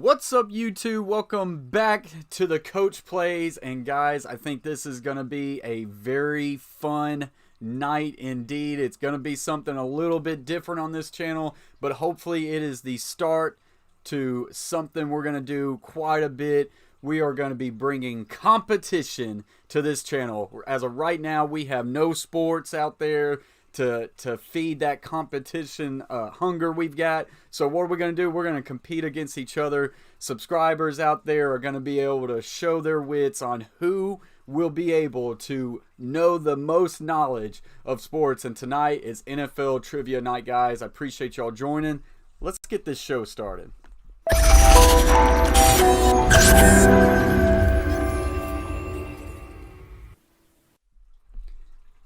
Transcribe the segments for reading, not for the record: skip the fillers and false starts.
What's up, YouTube? Welcome back to the Coach Plays. And guys, I think this is going to be a very fun night indeed. It's going to be something a little bit different on this channel, but hopefully it is the start to something we're going to do quite a bit. We are going to be bringing competition to this channel. As of right now, we have no sports out there to feed that competition hunger we've got. So what we're going to do, we're going to compete against each other. Subscribers out there are going to be able to show their wits on who will be able to know the most knowledge of sports. And tonight is NFL Trivia Night, guys. I appreciate y'all joining. Let's get this show started.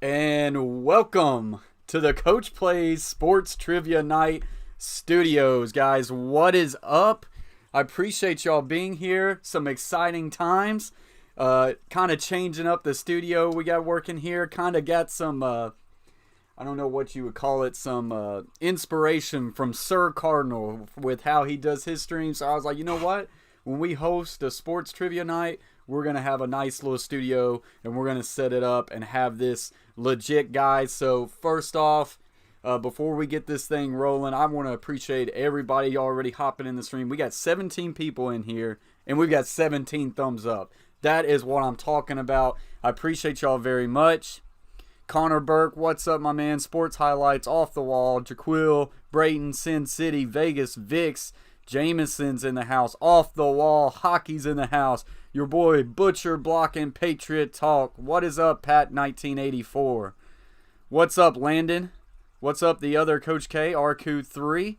And welcome to the Coach Plays Sports Trivia Night Studios, guys. What is up? I appreciate y'all being here. Some exciting times. Kind of changing up the studio we got working here. Kind of got some, I don't know what you would call it, some inspiration from Sir Cardinal with how he does his streams. So I was like, you know what? When we host a sports trivia night, we're going to have a nice little studio and we're going to set it up and have this legit, guys. So first off, before we get this thing rolling, I want to appreciate everybody already hopping in the stream. We got 17 people in here and we've got 17 thumbs up. That is what I'm talking about. I appreciate y'all very much. Connor Burke, what's up, my man? Sports Highlights, Off the Wall, Jaquil, Brayton, Sin City, Vegas, Vix, Jameson's in the house, Off the Wall, Hockey's in the house, your boy Butcher blocking Patriot Talk. What is up, Pat 1984? What's up, Landon? What's up, the other Coach K, RQ3?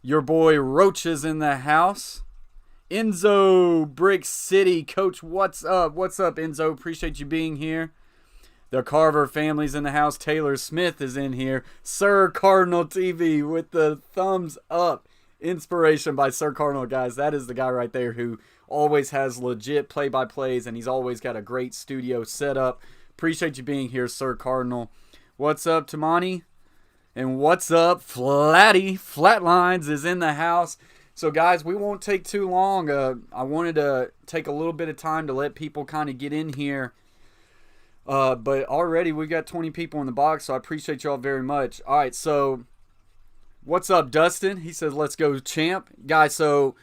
Your boy Roach is in the house. Enzo, Brick City, Coach, what's up? What's up, Enzo? Appreciate you being here. The Carver family's in the house. Taylor Smith is in here. Sir Cardinal TV with the thumbs up. Inspiration by Sir Cardinal, guys. That is the guy right there who always has legit play-by-plays, and he's always got a great studio set up. Appreciate you being here, Sir Cardinal. What's up, Tamani? And what's up, Flatty? Flatlines is in the house. So, guys, we won't take too long. I wanted to take a little bit of time to let people kind of get in here. But already we got 20 people in the box, so I appreciate y'all very much. All right, so what's up, Dustin? He says, let's go, champ. Guys, so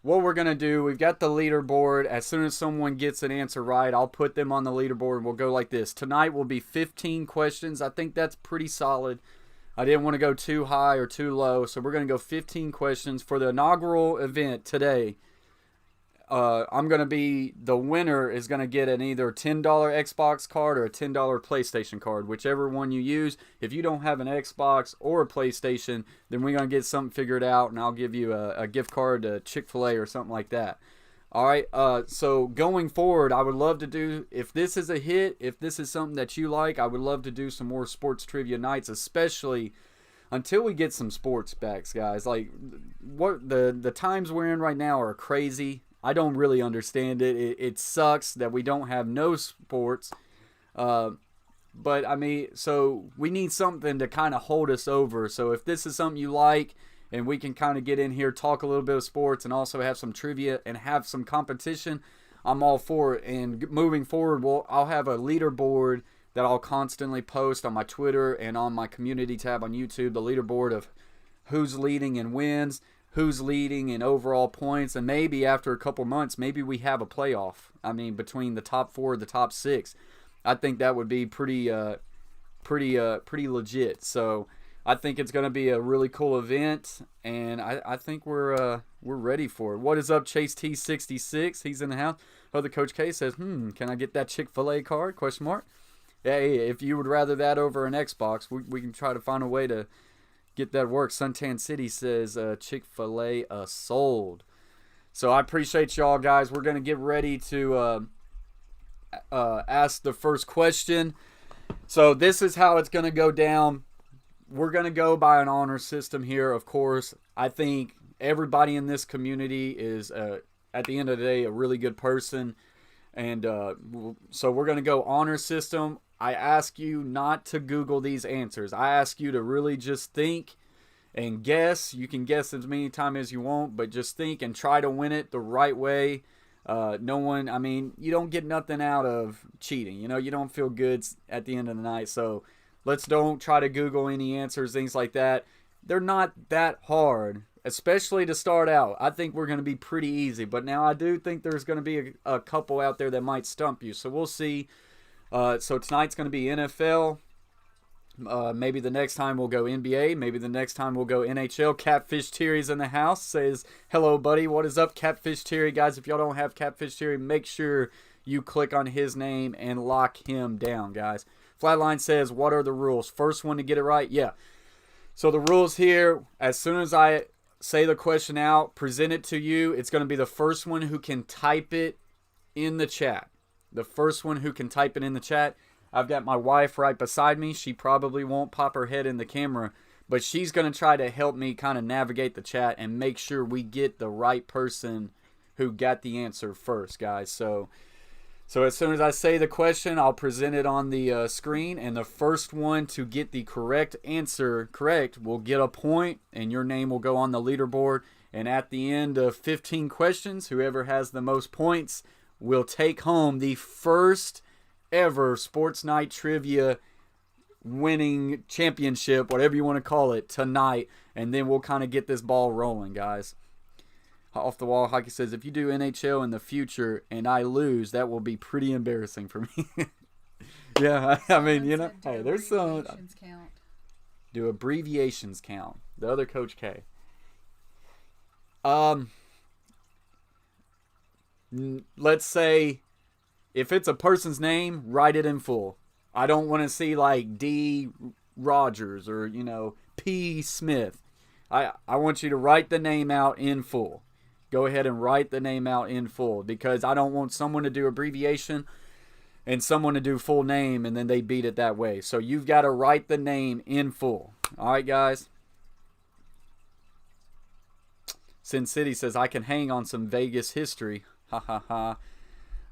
what we're going to do, we've got the leaderboard. As soon as someone gets an answer right, I'll put them on the leaderboard, and we'll go like this. Tonight will be 15 questions. I think that's pretty solid. I didn't want to go too high or too low, so we're going to go 15 questions for the inaugural event today. I'm going to be, the winner is going to get an either $10 Xbox card or a $10 PlayStation card, whichever one you use. If you don't have an Xbox or a PlayStation, then we're going to get something figured out, and I'll give you a gift card to Chick-fil-A or something like that. All right, so going forward, I would love to do, if this is a hit, if this is something that you like, I would love to do some more sports trivia nights, especially until we get some sports backs, guys. Like, what the times we're in right now are crazy. I don't really understand it. It sucks that we don't have no sports. But, I mean, so we need something to kind of hold us over. So if this is something you like and we can kind of get in here, talk a little bit of sports and also have some trivia and have some competition, I'm all for it. And moving forward, I'll have a leaderboard that I'll constantly post on my Twitter and on my community tab on YouTube, the leaderboard of who's leading in wins, who's leading in overall points, and maybe after a couple months, maybe we have a playoff. I mean, between the top 4 and the top 6. I think that would be pretty legit. So I think it's going to be a really cool event, and I think we're ready for it. What is up, Chase T66? He's in the house. Other Coach K says, can I get that Chick-fil-A card? Question mark. Hey, if you would rather that over an Xbox, we can try to find a way to get that work. Suntan City says Chick-fil-A sold. So I appreciate y'all, guys. We're going to get ready to ask the first question. So this is how it's going to go down. We're going to go by an honor system here, of course. I think everybody in this community is, at the end of the day, a really good person. And so we're going to go honor system. I ask you not to Google these answers. I ask you to really just think and guess. You can guess as many times as you want, but just think and try to win it the right way. No one, I mean, you don't get nothing out of cheating. You know, you don't feel good at the end of the night. So don't try to Google any answers, things like that. They're not that hard, especially to start out. I think we're going to be pretty easy. But now I do think there's going to be a couple out there that might stump you. So we'll see. So tonight's going to be NFL. Maybe the next time we'll go NBA. Maybe the next time we'll go NHL. Catfish Terry's in the house. Says, hello, buddy. What is up, Catfish Terry? Guys, if y'all don't have Catfish Terry, make sure you click on his name and lock him down, guys. Flatline says, what are the rules? First one to get it right? Yeah. So the rules here, as soon as I say the question out, present it to you, it's going to be the first one who can type it in the chat. The first one who can type it in the chat. I've got my wife right beside me. She probably won't pop her head in the camera, but she's going to try to help me kind of navigate the chat and make sure we get the right person who got the answer first, guys. So as soon as I say the question, I'll present it on the screen, and the first one to get the correct answer correct will get a point, and your name will go on the leaderboard. And at the end of 15 questions, whoever has the most points will take home the first ever Sports Night Trivia winning championship, whatever you want to call it, tonight. And then we'll kind of get this ball rolling, guys. Off the Wall Hockey says, if you do NHL in the future and I lose, that will be pretty embarrassing for me. Yeah, I mean, you know, hey, there's some. Do abbreviations count? The other Coach K. Let's say if it's a person's name, write it in full. I don't want to see like D. Rogers or, you know, P. Smith. I want you to write the name out in full. Go ahead and write the name out in full, because I don't want someone to do abbreviation and someone to do full name and then they beat it that way. So you've got to write the name in full. All right, guys. Sin City says, I can hang on some Vegas history. Ha ha ha.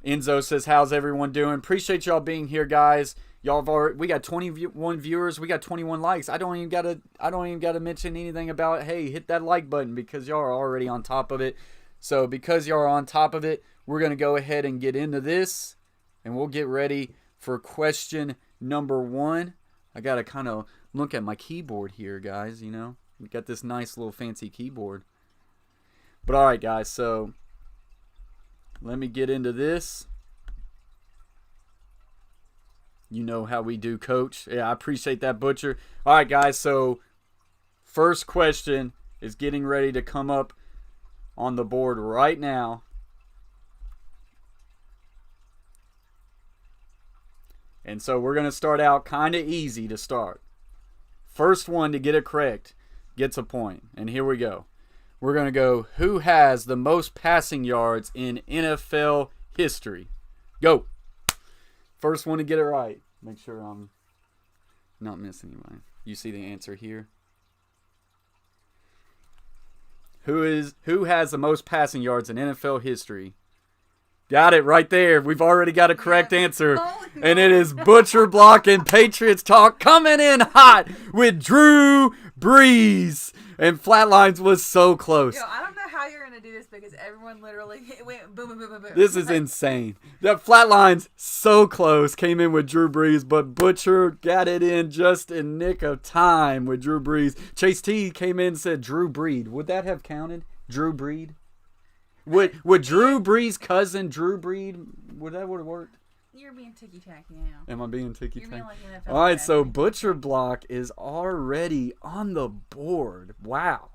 Enzo says, how's everyone doing? Appreciate y'all being here, guys. Y'all have already, we got 21 viewers, we got 21 likes. I don't even gotta mention anything about, hey, hit that like button, because y'all are already on top of it. So because y'all are on top of it, we're gonna go ahead and get into this, and we'll get ready for question number 1. I gotta kind of look at my keyboard here, guys. You know, we got this nice little fancy keyboard. But all right, guys. So let me get into this. You know how we do, Coach. Yeah, I appreciate that, Butcher. All right, guys. So first question is getting ready to come up on the board right now. And so we're going to start out kind of easy to start. First one to get it correct gets a point. And here we go. We're going to go, who has the most passing yards in NFL history? Go. First one to get it right. Make sure I'm not missing anybody. You see the answer here. Who has the most passing yards in NFL history? Got it right there. We've already got a correct answer. Oh, no. And it is Butcher Block and Patriots Talk coming in hot with Drew Brees. And Flatlines was so close. Yo, I don't know how you're going to do this, because everyone literally went boom, boom, boom, boom, boom. This is insane. That Flatlines so close. Came in with Drew Brees, but Butcher got it in just in nick of time with Drew Brees. Chase T came in and said Drew Breed. Would that have counted? Drew Breed? Would Drew Brees' cousin Drew Breed, would have worked? You're being ticky-tacky now. Am I being ticky-tacky? You're being like NFL. All right, so Butcher Block is already on the board. Wow.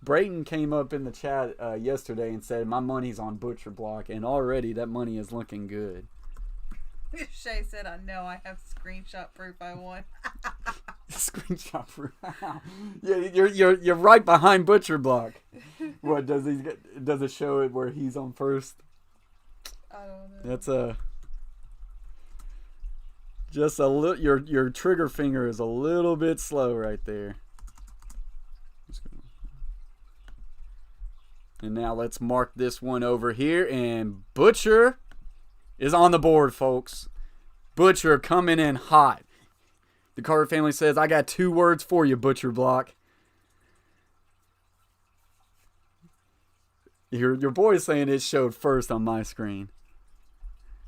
Brayton came up in the chat yesterday and said, my money's on Butcher Block, and already that money is looking good. Shay said, I know, I have screenshot proof I won. Screenshot proof. Yeah, you're right behind Butcher Block. What does it show it where he's on first? I don't know. That's just a little. Your trigger finger is a little bit slow right there. And now let's mark this one over here, and Butcher is on the board, folks. Butcher coming in hot. The Carter family says, I got 2 words for you, Butcher Block. Your boy is saying it showed first on my screen.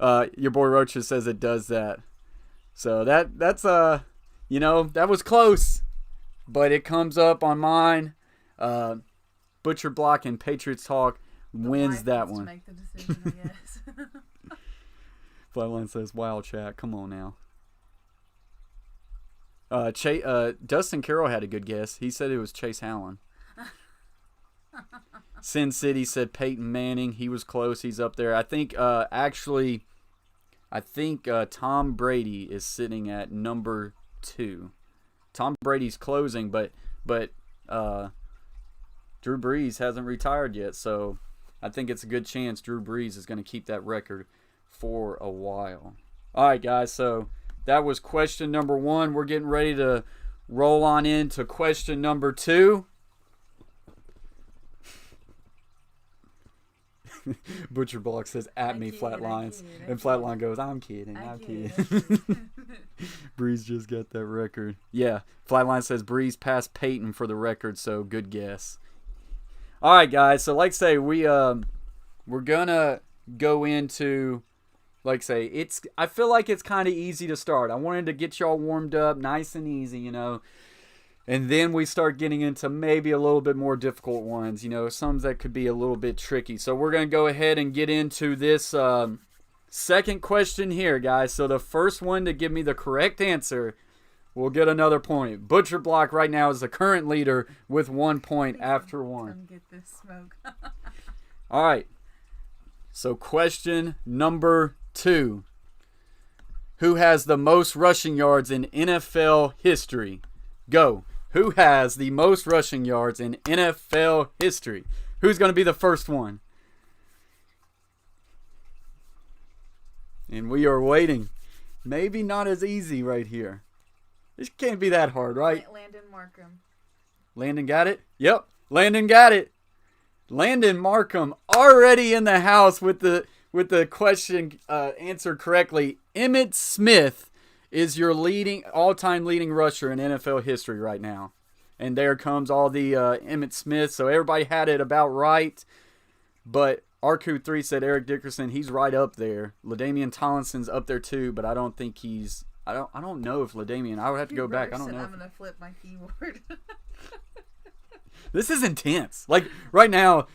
Your boy Rocha says it does that. So that's that was close, but it comes up on mine. Butcher Block and Patriots Talk wins that one. To make the decision, I guess. Flatline says, "Wow, chat, come on now." Dustin Carroll had a good guess. He said it was Chase Allen. Sin City said Peyton Manning. He was close. He's up there. I think Tom Brady is sitting at number 2. Tom Brady's closing, but Drew Brees hasn't retired yet, so I think it's a good chance Drew Brees is going to keep that record for a while. All right, guys, so that was question number 1. We're getting ready to roll on into question number 2. Butcher Block says, "At me, Flatlines." And Flatline goes, "I'm kidding. I'm kidding." Breeze just got that record. Yeah, Flatline says Breeze passed Peyton for the record, so good guess. All right, guys. So, like I say, we're gonna go into, like I say, I feel like it's kind of easy to start. I wanted to get y'all warmed up, nice and easy, and then we start getting into maybe a little bit more difficult ones, some that could be a little bit tricky. So we're going to go ahead and get into this second question here, guys. So the first one to give me the correct answer will get another point. Butcher Block right now is the current leader with 1 point after 1. Come get this smoke. All right. So question number 2. Who has the most rushing yards in NFL history? Go. Who has the most rushing yards in NFL history? Who's going to be the first one? And we are waiting. Maybe not as easy right here. This can't be that hard, right? Landon Markham. Landon got it? Yep. Landon got it. Landon Markham already in the house with the question answered correctly. Emmitt Smith is your all-time leading rusher in NFL history right now. And there comes all the Emmitt Smith. So everybody had it about right. But RQ3 said Eric Dickerson, he's right up there. LaDainian Tomlinson's up there too, but I don't think he's... I don't know if LaDainian... I would have to go back. I don't know. I'm going to flip my keyboard. This is intense. Like, right now...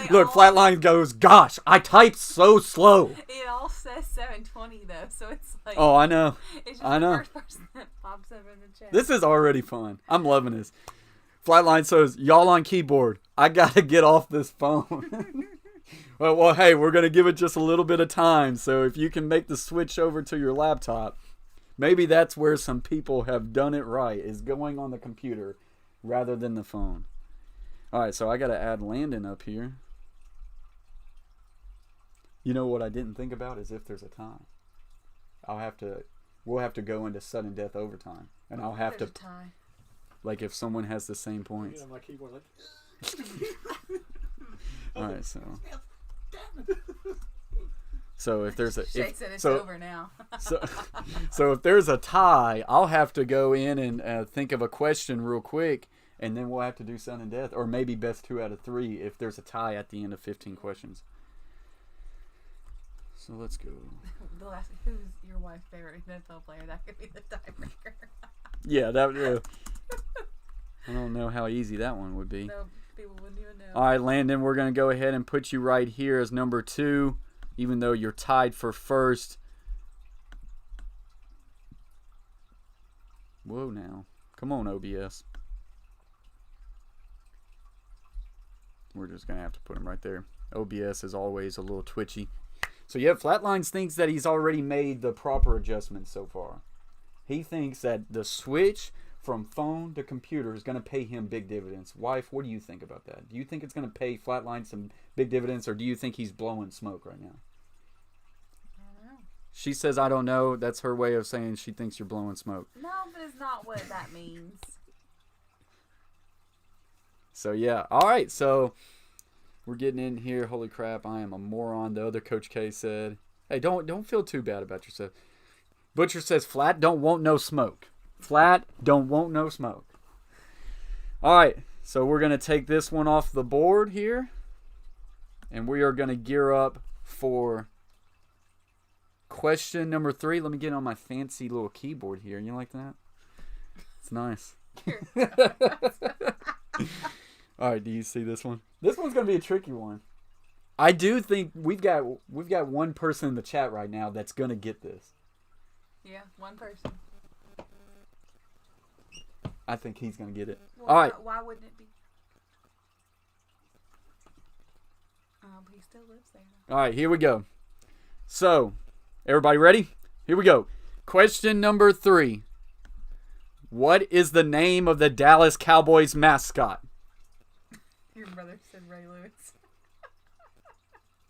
Look, Flatline goes, "Gosh, I type so slow." It all says 720 though, so it's like... Oh, I know. It's just I know. the first person that pops up in the chat. This is already fun. I'm loving this. Flatline says, "Y'all on keyboard. I got to get off this phone." Well, hey, we're going to give it just a little bit of time. So if you can make the switch over to your laptop, maybe that's where some people have done it right, is going on the computer rather than the phone. All right, so I got to add Landon up here. You know what I didn't think about is if there's a tie. We'll have to go into sudden death overtime. And I'll have There's to, a tie. like if someone has the same points. My keyboard All right, so if there's a... Shay said it's over now. So if there's a tie, I'll have to go in and think of a question real quick. And then we'll have to do sudden death, or maybe best 2 out of 3 if there's a tie at the end of 15 questions. So let's go. Who's your wife's favorite NFL player? That could be the tiebreaker. Yeah, that. I don't know how easy that one would be. No, people wouldn't even know. All right, Landon, we're going to go ahead and put you right here as number 2, even though you're tied for first. Whoa, now. Come on, OBS. We're just going to have to put him right there. OBS is always a little twitchy. So, yeah, Flatlines thinks that he's already made the proper adjustments so far. He thinks that the switch from phone to computer is going to pay him big dividends. Wife, what do you think about that? Do you think it's going to pay Flatline some big dividends, or do you think he's blowing smoke right now? I don't know. She says, "I don't know." That's her way of saying she thinks you're blowing smoke. No, but it's not what that means. So, yeah. All right. So, we're getting in here. Holy crap, I am a moron. The other Coach K said, "Hey, don't feel too bad about yourself." Butcher says, "Flat don't want no smoke." Flat don't want no smoke. All right. So, we're going to take this one off the board here. And we are going to gear up for question number 3. Let me get on my fancy little keyboard here. You like that? It's nice. All right, do you see this one? This one's going to be a tricky one. I do think we've got one person in the chat right now that's going to get this. Yeah, one person. I think he's going to get it. Well, All right. Why wouldn't it be? But he still lives there. All right, here we go. So, everybody ready? Here we go. Question number 3. What is the name of the Dallas Cowboys mascot? Your brother said Ray Lewis.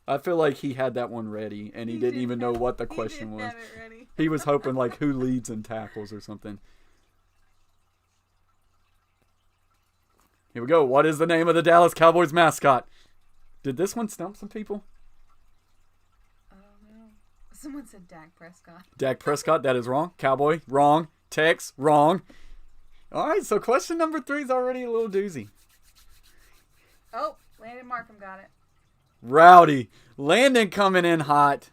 I feel like he had that one ready, and he didn't even know what the question was. Have it ready. He was hoping like who leads in tackles or something. Here we go. What is the name of the Dallas Cowboys mascot? Did this one stump some people? I don't know. Someone said Dak Prescott. Dak Prescott, that is wrong. Cowboy, wrong. Tex, wrong. All right, so question number 3 is already a little doozy. Oh, Landon Markham got it. Rowdy. Landon coming in hot.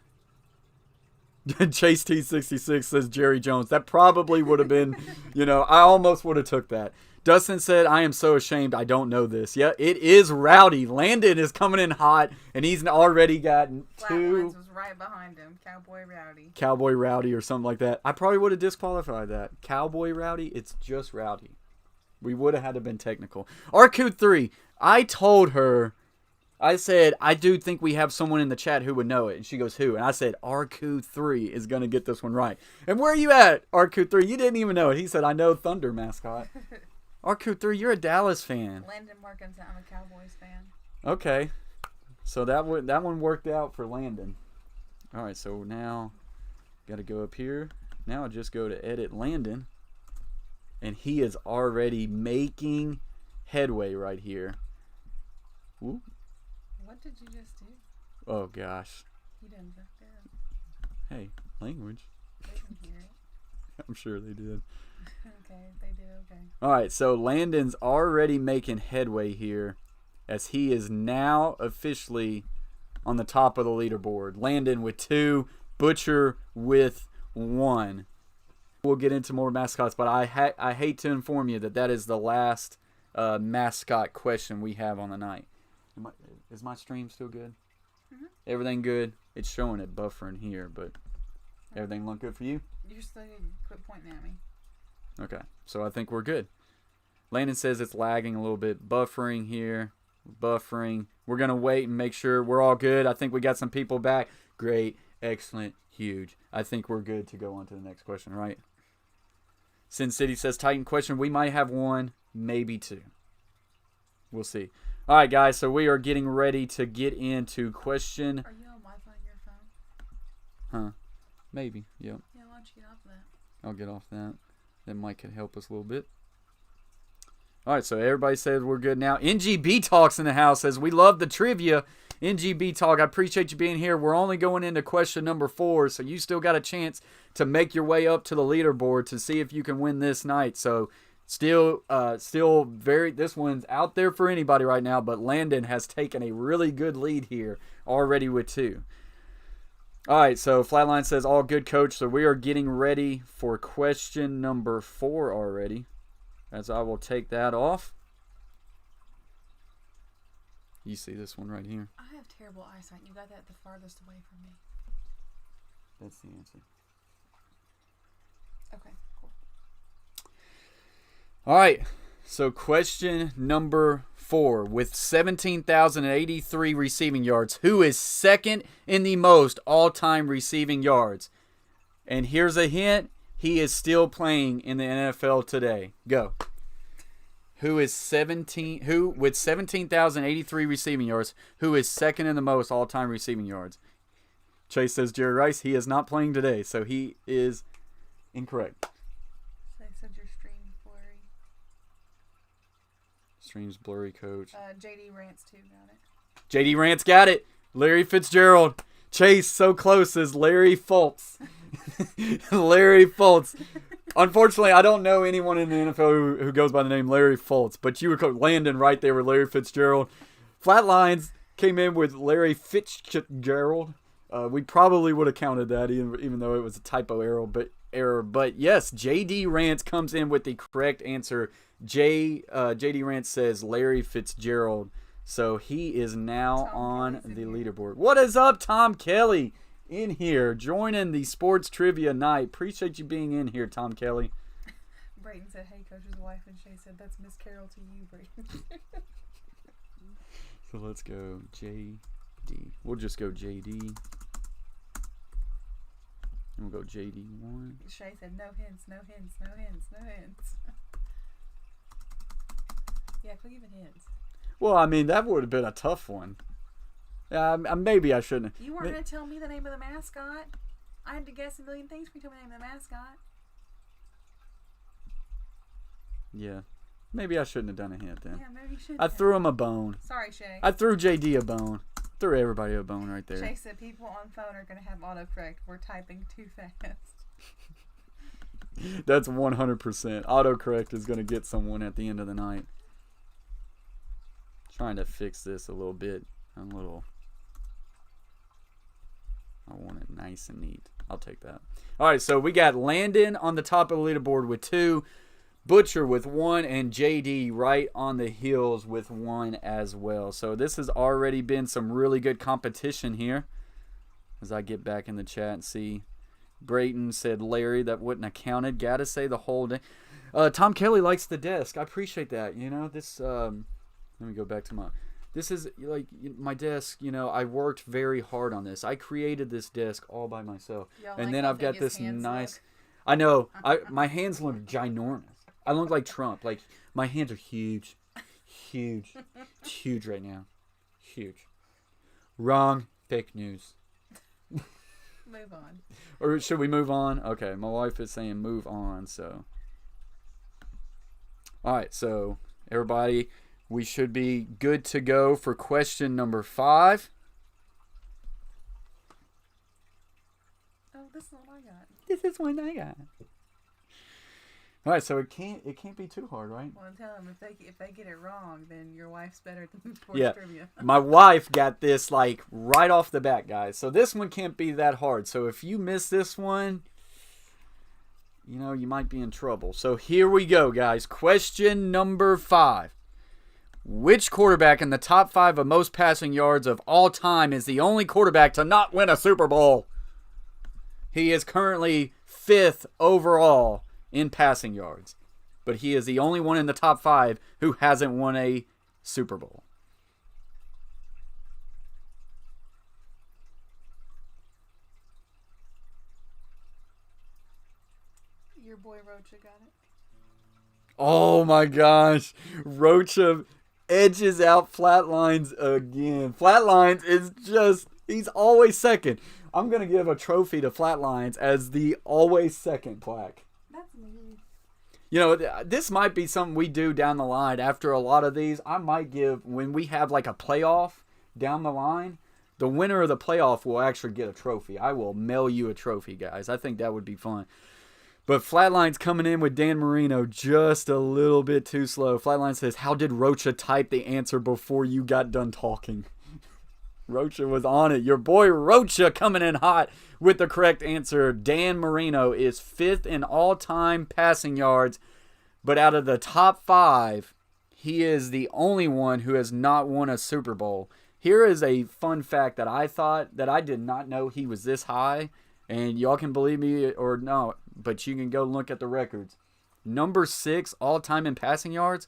Chase T66 says Jerry Jones. That probably would have been, I almost would have took that. Dustin said, I am so ashamed I don't know this. Yeah, it is Rowdy. Landon is coming in hot, and he's already got 2. Flatlines was right behind him. Cowboy Rowdy or something like that. I probably would have disqualified that. Cowboy Rowdy, it's just Rowdy. We would have had to been technical. RQ3, I told her, I said, I do think we have someone in the chat who would know it. And she goes, who? And I said, RQ3 is going to get this one right. And where are you at, RQ3? You didn't even know it. He said, I know Thunder mascot. RQ3, you're a Dallas fan. Landon Markham's I'm a Cowboys fan. Okay. So that one worked out for Landon. All right, so now got to go up here. Now I just go to edit Landon. And he is already making headway right here. Whoop. What did you just do? Oh, gosh. You didn't fuck up. Hey, language. They can hear it. I'm sure they did. Okay, they did okay. All right, so Landon's already making headway here as he is now officially on the top of the leaderboard. Landon with 2, Butcher with 1. We'll get into more mascots, but I hate to inform you that is the last mascot question we have on the night. Is my stream still good? Mm-hmm. Everything good? It's showing it buffering here, but everything look good for you? You're still going to quit pointing at me. Okay, so I think we're good. Landon says it's lagging a little bit. Buffering here. Buffering. We're going to wait and make sure we're all good. I think we got some people back. Great. Excellent. Huge. I think we're good to go on to the next question, right? Sin City says Titan question. We might have 1, maybe 2. We'll see. All right, guys, so we are getting ready to get into question. Are you on Wi-Fi on your phone? Huh. Maybe. Yep. Yeah, why don't you get off of that? I'll get off that. That might could help us a little bit. All right, so everybody says we're good now. NGB Talks in the house says, we love the trivia. NGB Talk, I appreciate you being here. We're only going into question number 4, so you still got a chance to make your way up to the leaderboard to see if you can win this night. So still this one's out there for anybody right now, but Landon has taken a really good lead here already with 2. All right, so Flatline says, all good, coach. So we are getting ready for question number 4 already, as I will take that off. You see this one right here? I have terrible eyesight. You got that the farthest away from me. That's the answer. Okay, cool. All right, so question number 4. With 17,083 receiving yards, who is second in the most all-time receiving yards? And here's a hint. He is still playing in the NFL today. Go. Who with 17,083 receiving yards, who is second in the most all-time receiving yards? Chase says Jerry Rice. He is not playing today, so he is incorrect. They said your stream's blurry. Stream's blurry, coach. JD Rants too got it. JD Rants got it. Larry Fitzgerald. Chase so close as Larry Fultz. Larry Fultz. Unfortunately, I don't know anyone in the NFL who goes by the name Larry Fultz, but you were Landon right there with Larry Fitzgerald. Flatlines, came in with Larry Fitzgerald. We probably would have counted that even though it was a typo error. But yes, JD Rance comes in with the correct answer. JD Rance says Larry Fitzgerald. So he is now on the leaderboard. What is up, Tom Kelly? In here, joining the sports trivia night. Appreciate you being in here, Tom Kelly. Brayton said, "Hey, Coach's wife," and Shay said, "That's Miss Carol to you, Brayton." So let's go JD. We'll just go JD. And we'll go JD1. Shay said, "No hints, no hints, no hints, no hints." Yeah, quit giving hints. Well, I mean, that would have been a tough one. Maybe I shouldn't. You weren't going to tell me the name of the mascot. I had to guess a million things for you to tell me the name of the mascot. Yeah. Maybe I shouldn't have done a hint then. Yeah, maybe you should. I threw him a bone. Sorry, Shay. I threw JD a bone. Threw everybody a bone right there. Shay said people on phone are going to have autocorrect. We're typing too fast. That's 100%. Autocorrect is going to get someone at the end of the night. Trying to fix this a little bit. I want it nice and neat. I'll take that. All right, so we got Landon on the top of the leaderboard with 2, Butcher with 1, and JD right on the heels with 1 as well. So this has already been some really good competition here. As I get back in the chat and see, Brayton said Larry, that wouldn't have counted. Gotta say the whole day. Tom Kelly likes the desk. I appreciate that. You know, this, let me go back to this is like my desk, you know, I worked very hard on this. I created this desk all by myself. And then I've got this nice, I know, my hands look ginormous. I look like Trump. Like, my hands are huge. Huge. Huge right now. Huge. Wrong. Fake news. Move on. Or should we move on? Okay, my wife is saying move on, so. Alright, so, everybody, we should be good to go for question number 5. Oh, this is what I got. This is one I got. All right, so it can't be too hard, right? Well, tell them if they get it wrong, then your wife's better than sports trivia. My wife got this like right off the bat, guys. So this one can't be that hard. So if you miss this one, you know, you might be in trouble. So here we go, guys. Question number 5. Which quarterback in the top 5 of most passing yards of all time is the only quarterback to not win a Super Bowl? He is currently 5th overall in passing yards, but he is the only one in the top 5 who hasn't won a Super Bowl. Your boy Rocha got it. Oh my gosh. Rocha edges out Flatlines again. Flatlines is just, he's always second. I'm going to give a trophy to Flatlines as the always second plaque. That's mean. You know, this might be something we do down the line after a lot of these. I might give, when we have like a playoff down the line, the winner of the playoff will actually get a trophy. I will mail you a trophy, guys. I think that would be fun. But Flatlines coming in with Dan Marino just a little bit too slow. Flatline says, how did Rocha type the answer before you got done talking? Rocha was on it. Your boy Rocha coming in hot with the correct answer. Dan Marino is 5th in all-time passing yards. But out of the top 5, he is the only one who has not won a Super Bowl. Here is a fun fact that I did not know he was this high. And y'all can believe me or not, but you can go look at the records. Number 6 all-time in passing yards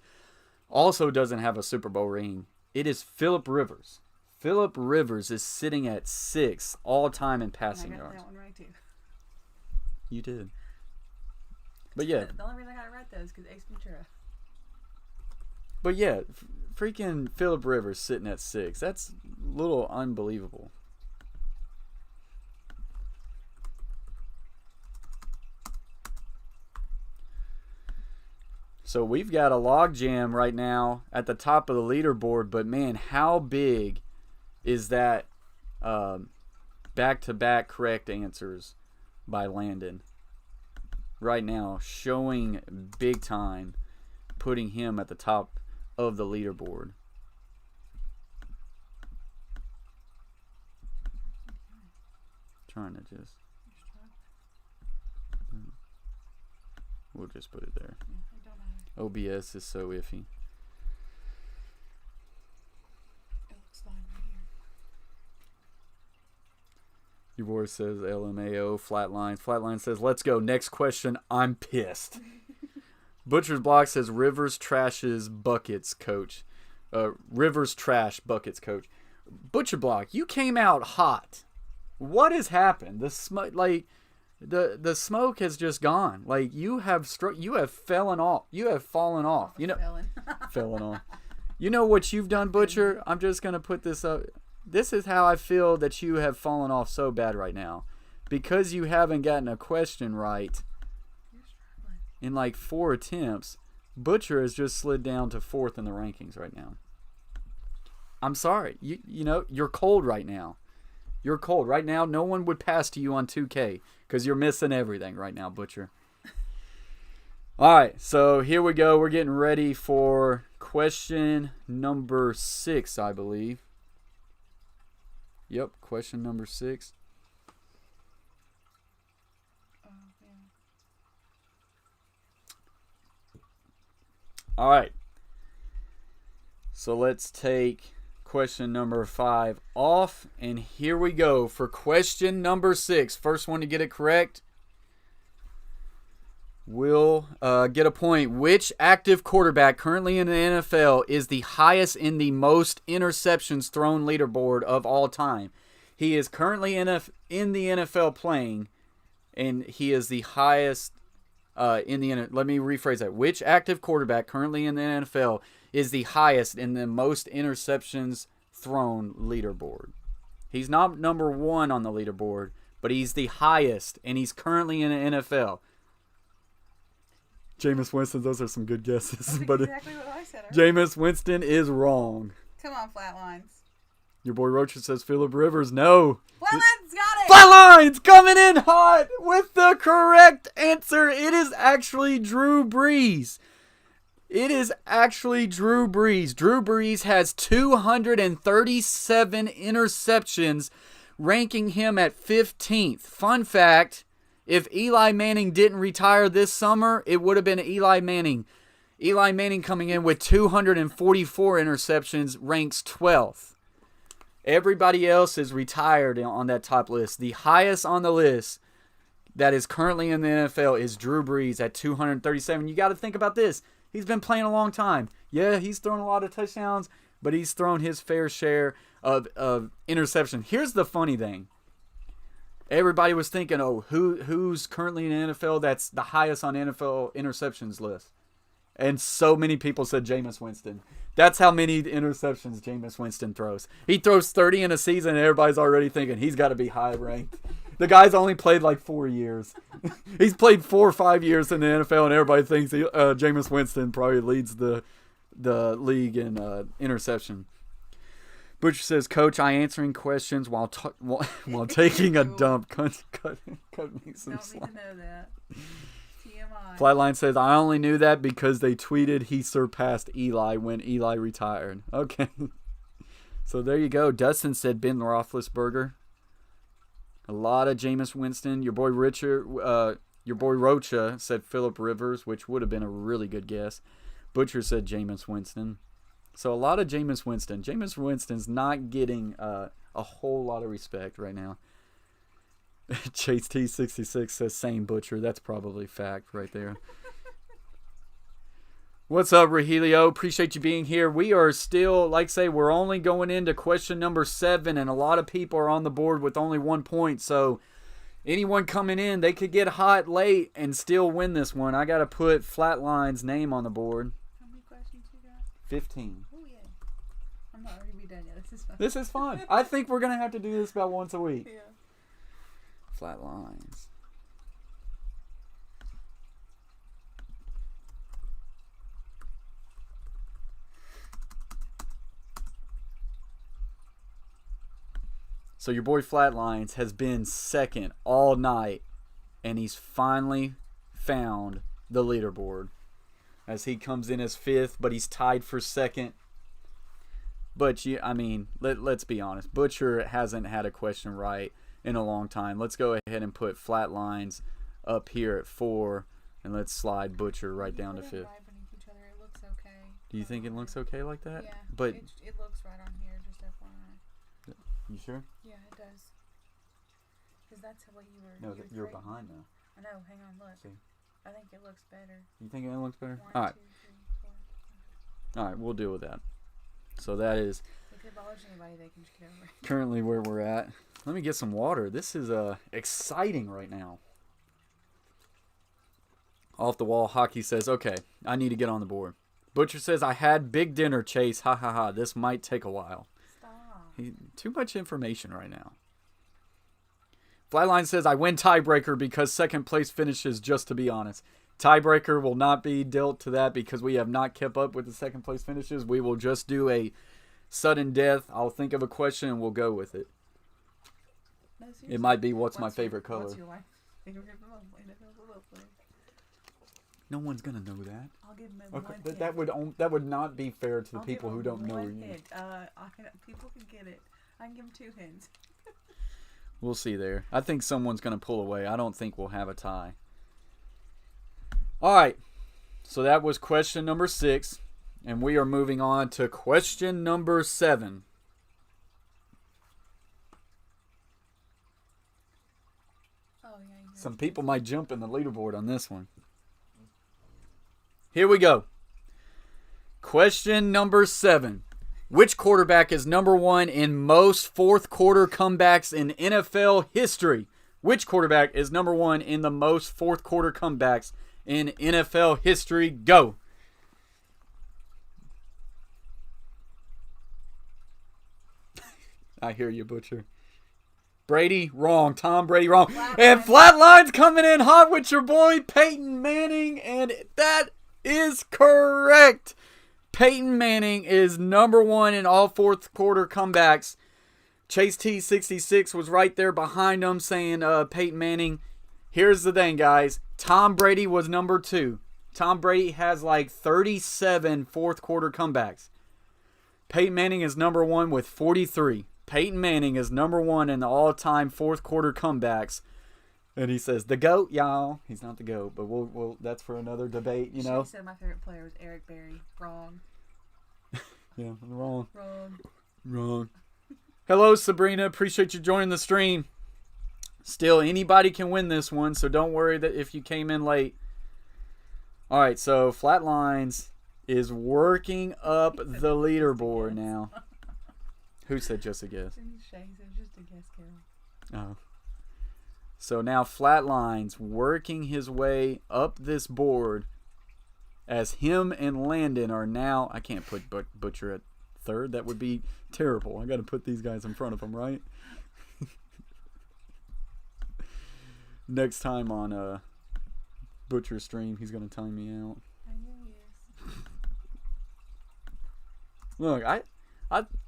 also doesn't have a Super Bowl ring. It is Phillip Rivers. Phillip Rivers is sitting at 6 all-time in passing yards. I got that one right, too. You did. But yeah. The only reason I got it right, though, is because Ace Ventura. But yeah, freaking Phillip Rivers sitting at 6. That's a little unbelievable. So we've got a logjam right now at the top of the leaderboard, but man, how big is that back-to-back correct answers by Landon right now, showing big time, putting him at the top of the leaderboard. trying to just. We'll just put it there. Yeah, I don't know. OBS is so iffy. It looks fine right here. Your boy says LMAO, Flatline. Flatline says, let's go. Next question. I'm pissed. Butcher's Block says, Rivers trashes buckets, coach. Rivers trash buckets, coach. Butcher Block, you came out hot. What has happened? The smoke, the smoke has just gone. Like you have fallen off. You have fallen off. You know, fallen off. You know what you've done, Butcher? I'm just gonna put this up. This is how I feel that you have fallen off so bad right now, because you haven't gotten a question right in like 4 attempts. Butcher has just slid down to 4th in the rankings right now. I'm sorry. You know, you're cold right now. You're cold. Right now, no one would pass to you on 2K because you're missing everything right now, Butcher. All right, so here we go. We're getting ready for question number 6, I believe. Yep, question number 6. Oh, yeah. All right. So let's take question number 5 off, and here we go for question number 6. First one to get it correct will get a point. Which active quarterback currently in the NFL is the highest in the most interceptions thrown leaderboard of all time? He is currently in the NFL playing, and he is the highest in the NFL. Let me rephrase that. Which active quarterback currently in the NFL is the highest in the most interceptions thrown leaderboard? He's not number 1 on the leaderboard, but he's the highest, and he's currently in the NFL. Jameis Winston, those are some good guesses. That's But exactly what I said. Jameis Winston is wrong. Come on, Flatlines. Your boy Roach says Phillip Rivers. No. Flatlines got it! Flatlines coming in hot with the correct answer. It is actually Drew Brees. It is actually Drew Brees. Drew Brees has 237 interceptions, ranking him at 15th. Fun fact, if Eli Manning didn't retire this summer, it would have been Eli Manning. Eli Manning coming in with 244 interceptions, ranks 12th. Everybody else is retired on that top list. The highest on the list that is currently in the NFL is Drew Brees at 237. You got to think about this. He's been playing a long time. Yeah, he's thrown a lot of touchdowns, but he's thrown his fair share of interception. Here's the funny thing. Everybody was thinking, oh, who's currently in the NFL that's the highest on NFL interceptions list? And so many people said Jameis Winston. That's how many interceptions Jameis Winston throws. He throws 30 in a season, and everybody's already thinking he's got to be high ranked. The guy's only played like 4 years. He's played 4 or 5 years in the NFL, and everybody thinks Jameis Winston probably leads the league in interception. Butcher says, Coach, I answering questions while taking a dump. Cut me some Don't slack. need to know that. TMI. Flatline says, I only knew that because they tweeted he surpassed Eli when Eli retired. Okay. So there you go. Dustin said Ben Roethlisberger. A lot of Jameis Winston. Your boy Rocha said Phillip Rivers, which would have been a really good guess. Butcher said Jameis Winston. So a lot of Jameis Winston. Jameis Winston's not getting a whole lot of respect right now. Chase T66 says same Butcher. That's probably fact right there. What's up, Rahilio? Appreciate you being here. We are still, like I say, we're only going into question number 7, and a lot of people are on the board with only 1 point. So anyone coming in, they could get hot late and still win this one. I got to put Flatline's name on the board. How many questions you got? 15. Oh, yeah. I'm not ready to be done yet. This is fun. This is fun. I think we're going to have to do this about once a week. Yeah. Flatlines. So your boy Flatlines has been second all night, and he's finally found the leaderboard as he comes in as 5th, but he's tied for 2nd. But let's be honest. Butcher hasn't had a question right in a long time. Let's go ahead and put Flatlines up here at 4, and let's slide Butcher right down to 5th. Right beneath each other, it looks okay. Do you think it looks okay like that? Yeah, but it looks right on here, just FYI. You sure? Yeah, it does. Because that's what you were. No, you're afraid. behind now. I know. Hang on, look. See? I think it looks better. You think it looks better? 1, All right. 2, 3, 4. All right, we'll deal with that. So that is If it bothers anybody, they can just get over it. currently where we're at. Let me get some water. This is exciting right now. Off the wall, Hockey says, okay, I need to get on the board. Butcher says, I had big dinner, Chase. Ha ha ha. This might take a while. Stop. Too much information right now. Flatline says, I win tiebreaker because second place finishes, just to be honest. Tiebreaker will not be dealt to that because we have not kept up with the second place finishes. We will just do a sudden death. I'll think of a question and we'll go with it. No, It might be what's my favorite color. What's your favorite love play? No one's gonna know that. I'll give them Okay, one but hint. that would not be fair to the I'll people give who 'em don't know one you. hint. People can get it. I can give them 2 hints. We'll see there. I think someone's gonna pull away. I don't think we'll have a tie. All right. So that was question number 6, and we are moving on to question number 7. Oh yeah. Some people might jump in the leaderboard on this one. Here we go. Question number 7. Which quarterback is number 1 in most fourth quarter comebacks in NFL history? Which quarterback is number 1 in the most fourth quarter comebacks in NFL history? Go. I hear you, Butcher. Brady, wrong. Tom Brady, wrong. And Flatline's coming in hot with your boy Peyton Manning, and that is correct. Peyton Manning is number 1 in all fourth quarter comebacks. Chase T66 was right there behind him saying Peyton Manning. Here's the thing, guys. Tom Brady was number 2. Tom Brady has like 37 fourth quarter comebacks. Peyton Manning is number 1 with 43. Peyton Manning is number 1 in the all-time fourth quarter comebacks. And he says, the GOAT, y'all. He's not the GOAT, but we'll that's for another debate, you know. She said my favorite player was Eric Berry. Wrong. Yeah, wrong. Wrong. Hello, Sabrina. Appreciate you joining the stream. Still, anybody can win this one, so don't worry that if you came in late. All right, so Flatlines is working up the leaderboard now. Who said just a guess? Shay said just a guess, Carol. Oh. So now Flatlines working his way up this board as him and Landon are now... I can't put Butcher at 3rd. That would be terrible. I got to put these guys in front of him, right? Next time on Butcher's stream, he's going to time me out. I knew he is. Look, I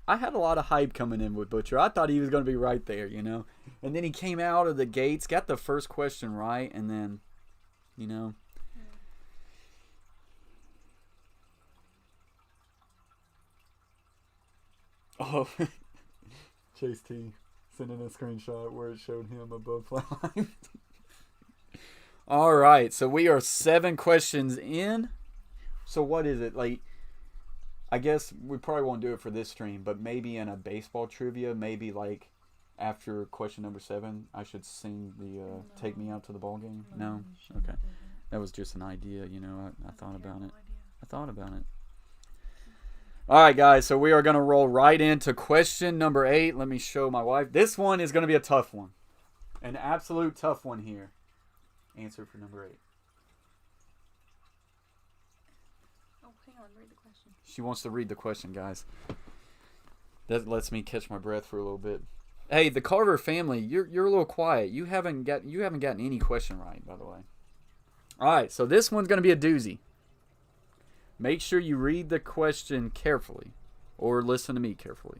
had a lot of hype coming in with Butcher. I thought he was going to be right there, you know. And then he came out of the gates, got the first question right, and then, you know. Oh, Chase T sending a screenshot where it showed him above Flatline. All right, so we are 7 questions in. So what is it like? I guess we probably won't do it for this stream, but maybe in a baseball trivia, maybe like after question number 7, I should sing the "Take Me Out to the Ball Game." No, okay, that was just an idea, you know. I thought about it. I thought about it. All right, guys, so we are going to roll right into question number 8. Let me show my wife. This one is going to be a tough one. An absolute tough one here. Answer for number 8. Oh, hang on. Read the question. She wants to read the question, guys. That lets me catch my breath for a little bit. Hey, the Carver family, you're a little quiet. You haven't gotten any question right, by the way. All right, so this one's going to be a doozy. Make sure you read the question carefully, or listen to me carefully.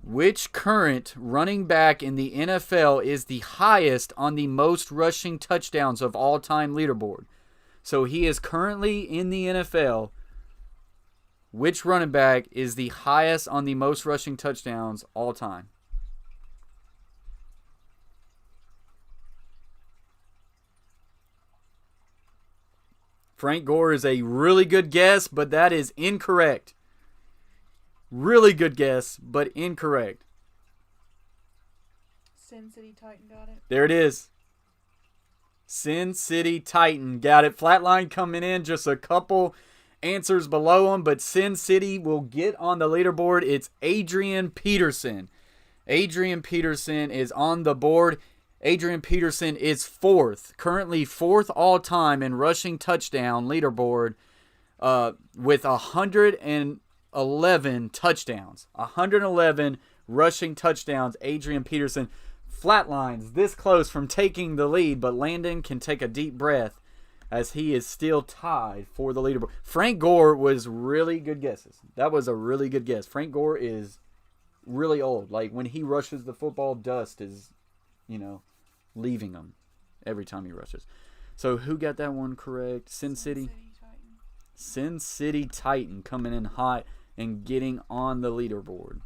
Which current running back in the NFL is the highest on the most rushing touchdowns of all-time leaderboard? So he is currently in the NFL. Which running back is the highest on the most rushing touchdowns all time? Frank Gore is a really good guess, but that is incorrect. Really good guess, but incorrect. Sin City Titan got it. There it is. Sin City Titan got it. Flatline coming in just a couple answers below him, but Sin City will get on the leaderboard. It's Adrian Peterson. Adrian Peterson is on the board. Adrian Peterson is currently fourth all time in rushing touchdown leaderboard with 111 touchdowns. 111 rushing touchdowns. Adrian Peterson flatlines this close from taking the lead, but Landon can take a deep breath as he is still tied for the leaderboard. Frank Gore was really good guesses. That was a really good guess. Frank Gore is really old. Like, when he rushes the football, dust is, leaving him every time he rushes. So who got that one correct? Sin City? Sin City Titan coming in hot and getting on the leaderboard.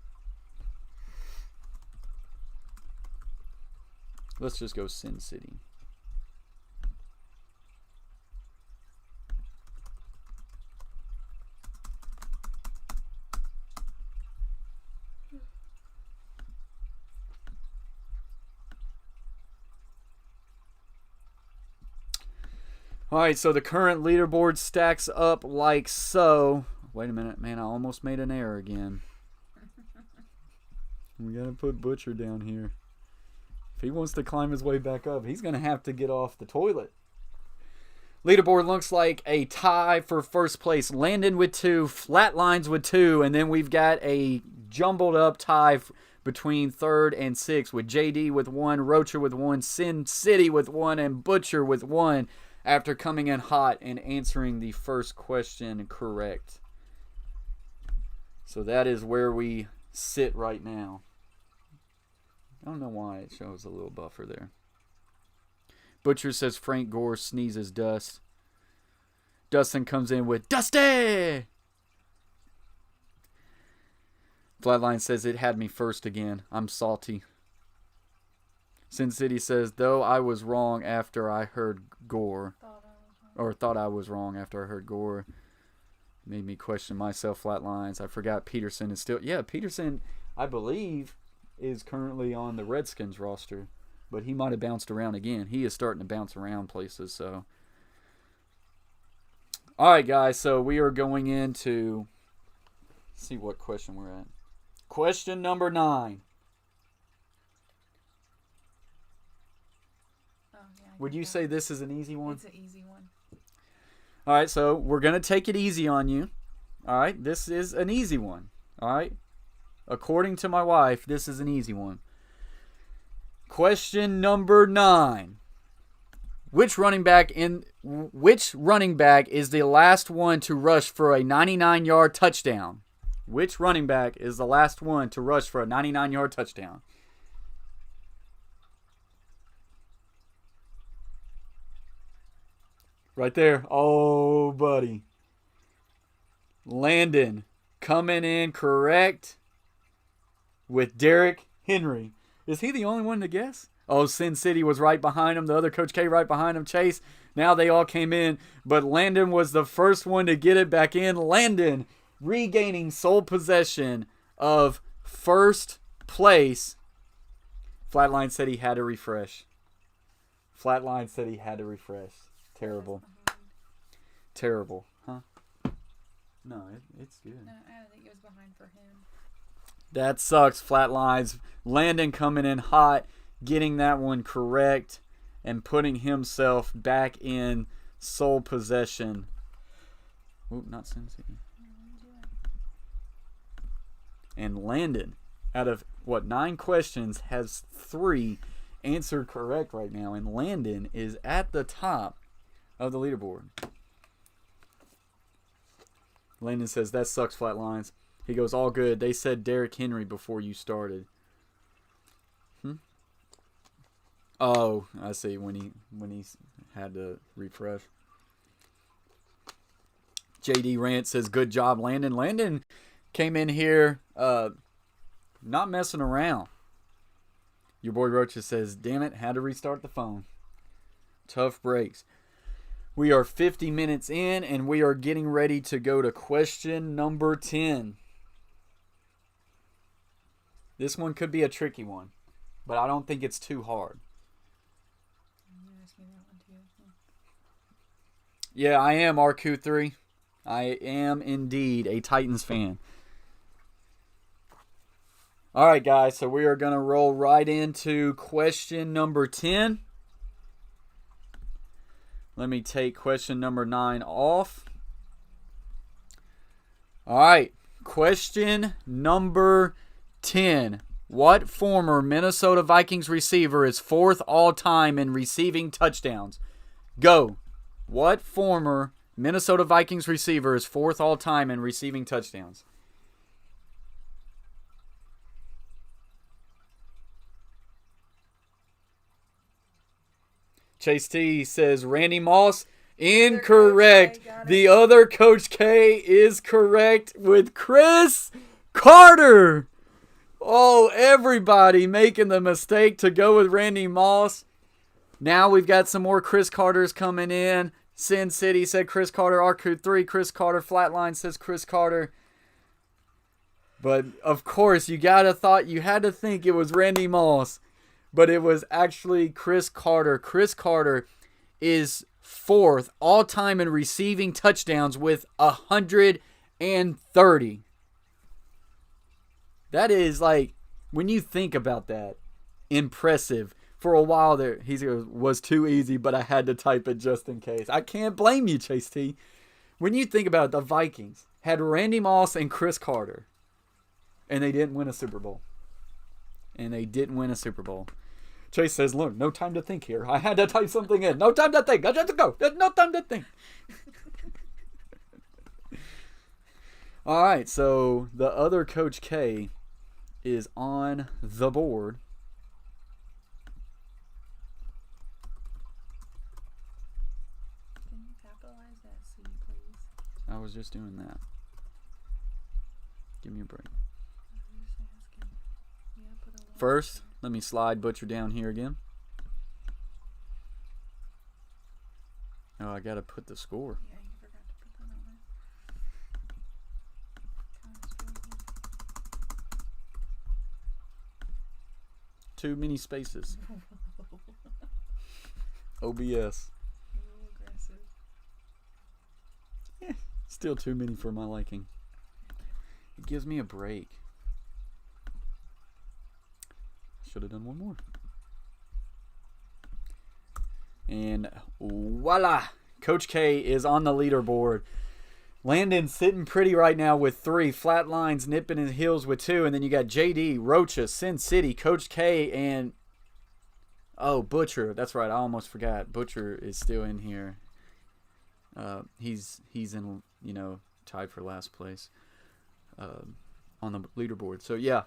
Let's just go Sin City. All right, so the current leaderboard stacks up like so. Wait a minute, man, I almost made an error again. We got to put Butcher down here. If he wants to climb his way back up, he's going to have to get off the toilet. Leaderboard looks like a tie for first place. Landon with 2, Flatlines with 2, and then we've got a jumbled up tie between 3rd and 6th with JD with 1, Rocher with 1, Sin City with 1, and Butcher with 1 after coming in hot and answering the first question correct. So that is where we sit right now. I don't know why it shows a little buffer there. Butcher says Frank Gore sneezes dust. Dustin comes in with Dusty! Flatline says it had me first again. I'm salty. Sin City says, though I was wrong after I heard Gore. Thought I was wrong after I heard Gore. Made me question myself, Flatlines. I forgot Peterson is still... Yeah, Peterson, I believe, is currently on the Redskins roster. But he might have bounced around again. He is starting to bounce around places, so... Alright, guys, so we are going into... Let's see what question we're at. Question number 9. Would you say this is an easy one? It's an easy one. All right, so we're going to take it easy on you. All right, this is an easy one. All right? According to my wife, this is an easy one. Question number 9. Which running back is the last one to rush for a 99-yard touchdown? Which running back is the last one to rush for a 99-yard touchdown? Right there. Oh, buddy. Landon coming in correct with Derrick Henry. Is he the only one to guess? Oh, Sin City was right behind him. The other Coach K right behind him. Chase. Now they all came in. But Landon was the first one to get it back in. Landon regaining sole possession of first place. Flatline said he had to refresh. Terrible. Terrible. Huh? No, it's good. No, I think it was behind for him. That sucks, Flatlines. Landon coming in hot, getting that one correct, and putting himself back in sole possession. Oop, not Sin City. And Landon, out of, 9 questions, has 3 answered correct right now. And Landon is at the top of the leaderboard. Landon says, that sucks, Flatlines. He goes, all good. They said Derrick Henry before you started. Oh, I see. When he had to refresh. JD Rant says, good job, Landon. Landon came in here not messing around. Your boy Rocha says, damn it, had to restart the phone. Tough breaks. We are 50 minutes in, and we are getting ready to go to question number 10. This one could be a tricky one, but I don't think it's too hard. Yeah, I am, RQ3. I am indeed a Titans fan. All right, guys, so we are going to roll right into question number 10. Let me take question number 9 off. All right, question number 10. What former Minnesota Vikings receiver is 4th all-time in receiving touchdowns? Go. What former Minnesota Vikings receiver is 4th all-time in receiving touchdowns? Chase T says Randy Moss. Incorrect. The other Coach K is correct with Chris Carter. Oh, everybody making the mistake to go with Randy Moss. Now we've got some more Chris Carters coming in. Sin City said Chris Carter. RQ3, Chris Carter. Flatline says Chris Carter. But, of course, you had to think it was Randy Moss. But it was actually Chris Carter. Chris Carter is 4th all-time in receiving touchdowns with 130. That is, like, when you think about that, impressive. For a while there, he was too easy, but I had to type it just in case. I can't blame you, Chase T. When you think about it, the Vikings had Randy Moss and Chris Carter, and they didn't win a Super Bowl. Chase says, look, no time to think here. I had to type something in. No time to think. I just have to go. There's no time to think. All right, so the other Coach K is on the board. Can you capitalize that C, please? I was just doing that. Give me a break. First, let me slide Butcher down here again. Oh, I got to put the score. Yeah, you forgot to put that on there. Too many spaces. OBS. A little aggressive. Still too many for my liking. It gives me a break. Should have done one more. And voila! Coach K is on the leaderboard. Landon's sitting pretty right now with 3. Flatlines nipping his heels with 2. And then you got JD, Rocha, Sin City, Coach K, and... Oh, Butcher. That's right. I almost forgot. Butcher is still in here. He's in, tied for last place on the leaderboard. So, yeah.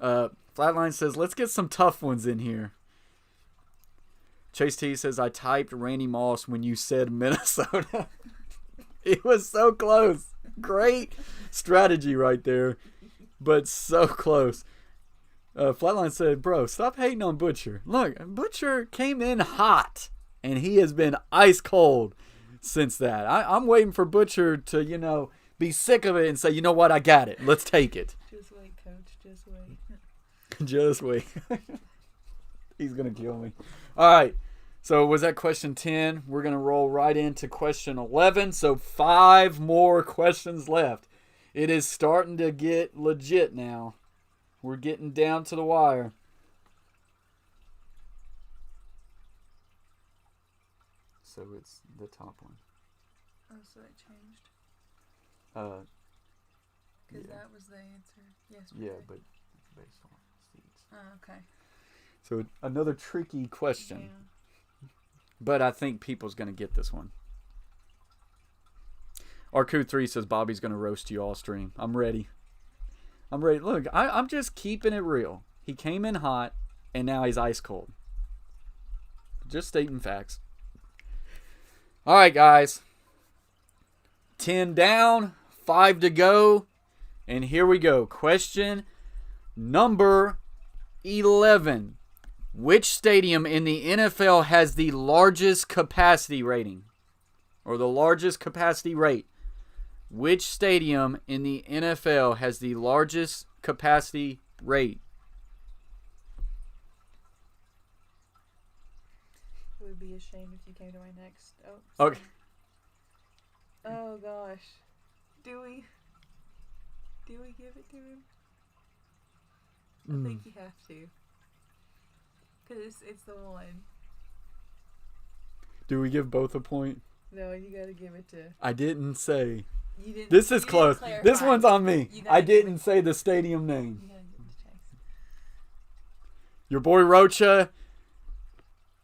Flatline says, let's get some tough ones in here. Chase T says, I typed Randy Moss when you said Minnesota. It was so close. Great strategy right there, but so close. Flatline said, bro, stop hating on Butcher. Look, Butcher came in hot, and he has been ice cold since that. I'm waiting for Butcher to, be sick of it and say, you know what, I got it. Let's take it. Just wait, Coach. Just wait. Just wait. He's going to kill me. All right. So was that question 10? We're going to roll right into question 11. So 5 more questions left. It is starting to get legit now. We're getting down to the wire. So it's the top one. Oh, so it changed? Because Yeah. that was the answer yesterday. Yeah, but based on seeds. Oh, okay. So another tricky question. Yeah. But I think people's going to get this one. RQ3 says Bobby's going to roast you all stream. I'm ready. Look, I'm just keeping it real. He came in hot, and now he's ice cold. Just stating facts. All right, guys. 10 down, 5 to go. And here we go. Question number 11. Which stadium in the NFL has the largest capacity rating? Or the largest capacity rate? Which stadium in the NFL has the largest capacity rate? It would be a shame if you came to my next. Oh. Okay. Oh gosh. Do we give it to him? I think you have to. Because it's the one. Do we give both a point? No, you gotta give it to. I didn't say. You didn't. This is close. This one's on me. I didn't it, say the stadium name. you gotta give it to Chase. Your boy Rocha,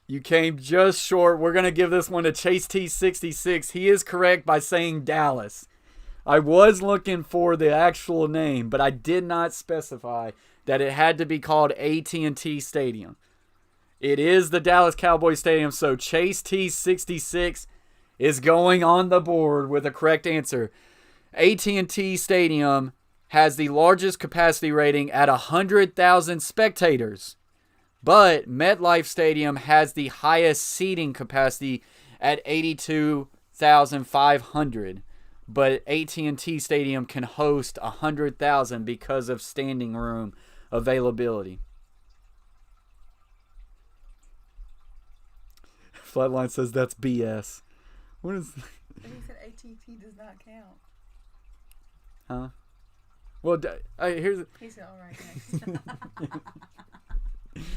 you came just short. We're going to give this one to Chase T66. He is correct by saying Dallas. I was looking for the actual name, but I did not specify that it had to be called AT&T Stadium. It is the Dallas Cowboys Stadium, so Chase T66 is going on the board with a correct answer. AT&T Stadium has the largest capacity rating at 100,000 spectators, but MetLife Stadium has the highest seating capacity at 82,500. But AT&T Stadium can host 100,000 because of standing room availability. Flatline says that's BS. What is? And he said ATT does not count. Huh? Well, here's. He said all right next.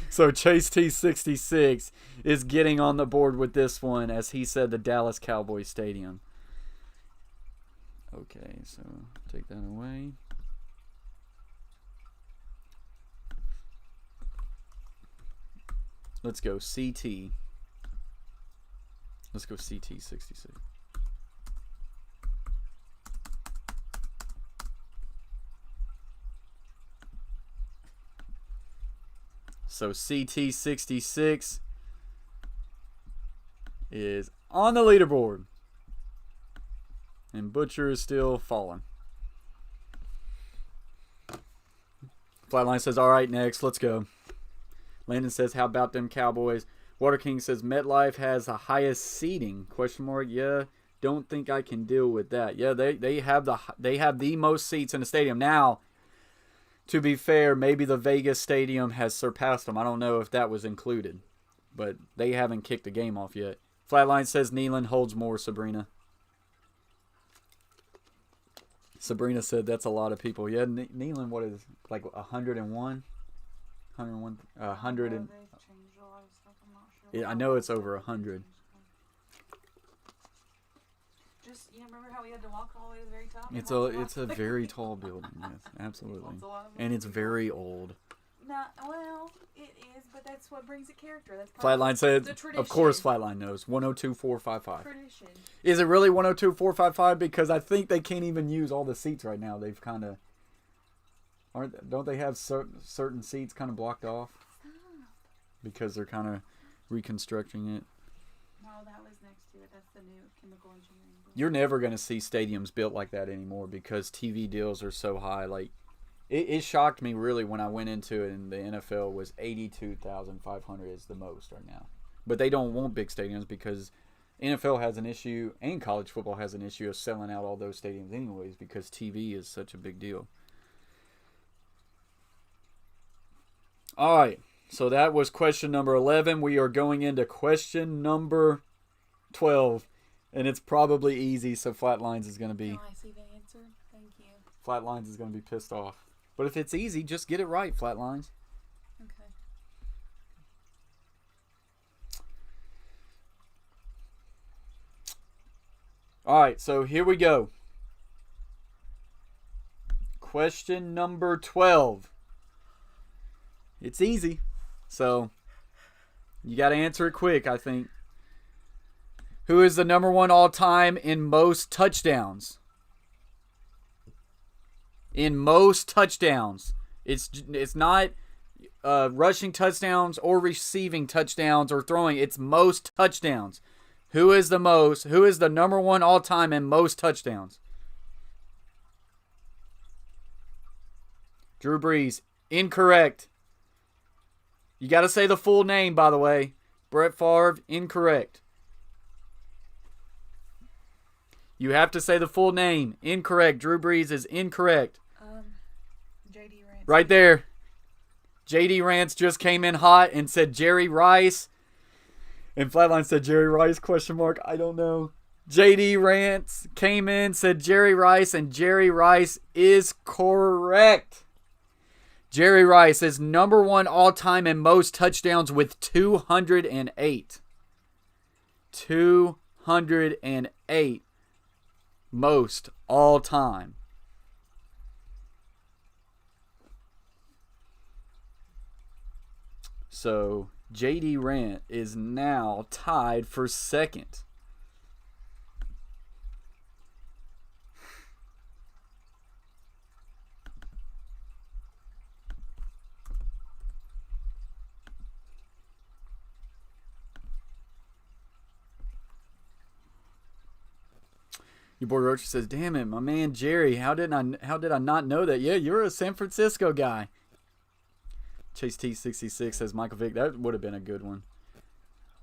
So Chase T66 is getting on the board with this one, as he said the Dallas Cowboys Stadium. Okay, so take that away. Let's go CT. Let's go CT66. So CT66 is on the leaderboard. And Butcher is still falling. Flatline says, all right, next, let's go. Landon says, how about them Cowboys? Water King says, MetLife has the highest seating? Question mark. Yeah, don't think I can deal with that. Yeah, they have the most seats in the stadium. Now, to be fair, maybe the Vegas Stadium has surpassed them. I don't know if that was included. But they haven't kicked the game off yet. Flatline says, Neyland holds more, Sabrina. Sabrina said that's a lot of people. Yeah, Neyland, what is like 101? 101? 100 and... Yeah, I know it's over 100. Just, remember how we had to walk all the way to the very top? It's a very tall building, yes, absolutely. And it's very old. Well, it is, but that's what brings it character. That's Flatline said, the tradition. Of course Flatline knows, 102,455. Tradition. Is it really 102,455? Because I think they can't even use all the seats right now. They've kind of... Don't they have certain seats kind of blocked off? Because they're kind of reconstructing it. No, that was next to it. That's the new chemical engineering. You're never going to see stadiums built like that anymore because TV deals are so high. Like, it shocked me really when I went into it, and the NFL was 82,500 is the most right now. But they don't want big stadiums because NFL has an issue and college football has an issue of selling out all those stadiums anyways because TV is such a big deal. All right, so that was question number 11. We are going into question number 12, and it's probably easy, so Flatlines is going to be... Oh, I see the answer. Thank you. Flatlines is going to be pissed off. But if it's easy, just get it right, Flatlines. Okay. All right, so here we go. Question number 12. It's easy, so you got to answer it quick, I think. Who is the number one all-time in most touchdowns? In most touchdowns. It's not rushing touchdowns or receiving touchdowns or throwing. It's most touchdowns. Who is the number one all-time in most touchdowns? Drew Brees. Incorrect. You got to say the full name, by the way. Brett Favre, incorrect. You have to say the full name. Incorrect. Drew Brees is incorrect. J.D. Rance. Right there. J.D. Rance just came in hot and said Jerry Rice. And Flatline said Jerry Rice, question mark. I don't know. J.D. Rance came in, said Jerry Rice, and Jerry Rice is correct. Jerry Rice is number one all-time in most touchdowns with 208. 208. Most all-time. So, J.D. Rant is now tied for second. Your boy Roach says, "Damn it, my man Jerry! How did I not know that? Yeah, you're a San Francisco guy." Chase T66 says Michael Vick. That would have been a good one.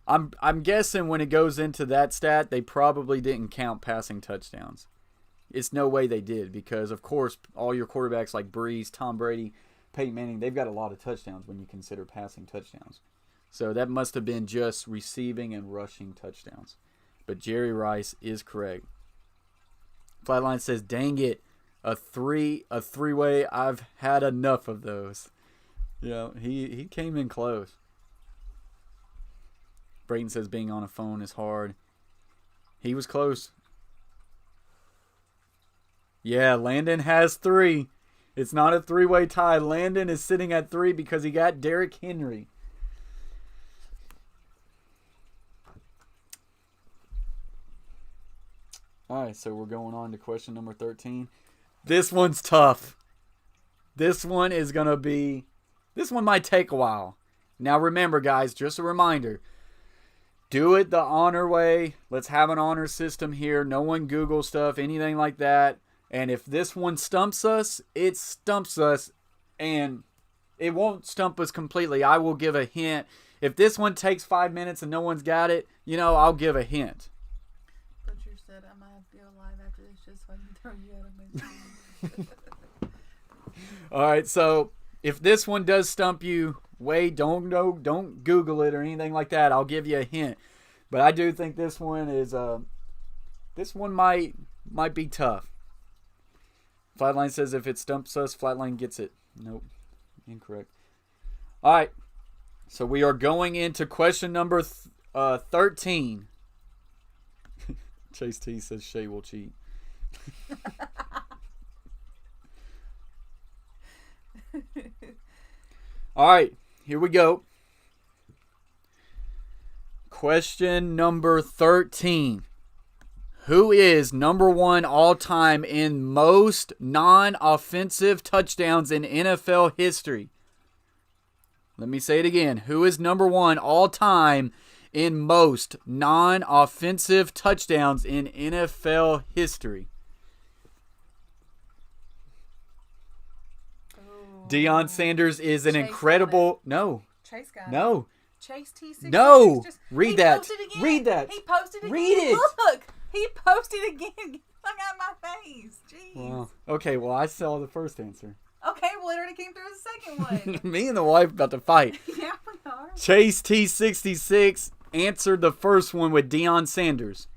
I'm guessing when it goes into that stat, they probably didn't count passing touchdowns. It's no way they did because, of course, all your quarterbacks like Breeze, Tom Brady, Peyton Manning, they've got a lot of touchdowns when you consider passing touchdowns. So that must have been just receiving and rushing touchdowns. But Jerry Rice is correct. Flatline says, "Dang it, a three-way. I've had enough of those." You know, he came in close. Brayton says being on a phone is hard. He was close. Yeah, Landon has 3. It's not a three-way tie. Landon is sitting at 3 because he got Derrick Henry. All right, so we're going on to question number 13. This one's tough. This one might take a while. Now remember, guys, just a reminder. Do it the honor way. Let's have an honor system here. No one Google stuff, anything like that. And if this one stumps us, it stumps us. And it won't stump us completely. I will give a hint. If this one takes 5 minutes and no one's got it, I'll give a hint. Butcher said I might have to go live after this just so I can throw you out of my All right, so if this one does stump you, wait, don't Google it or anything like that. I'll give you a hint. But I do think this one is this one might be tough. Flatline says if it stumps us, Flatline gets it. Nope. Incorrect. All right. So we are going into question number 13. Chase T says Shay will cheat. All right, here we go. Question number 13. Who is number one all-time in most non-offensive touchdowns in NFL history? Let me say it again. Who is number one all-time in most non-offensive touchdowns in NFL history? Deion Sanders is an incredible... No. Chase got it. No. Chase T66. No. Just, Read that. Again. Read that. He posted again. Read it. Look. He posted again. Look at my face. Jeez. Well, okay, well, I saw the first answer. Okay, well, it already came through the second one. Me and the wife about to fight. Yeah, we are. Chase T66 answered the first one with Deion Sanders.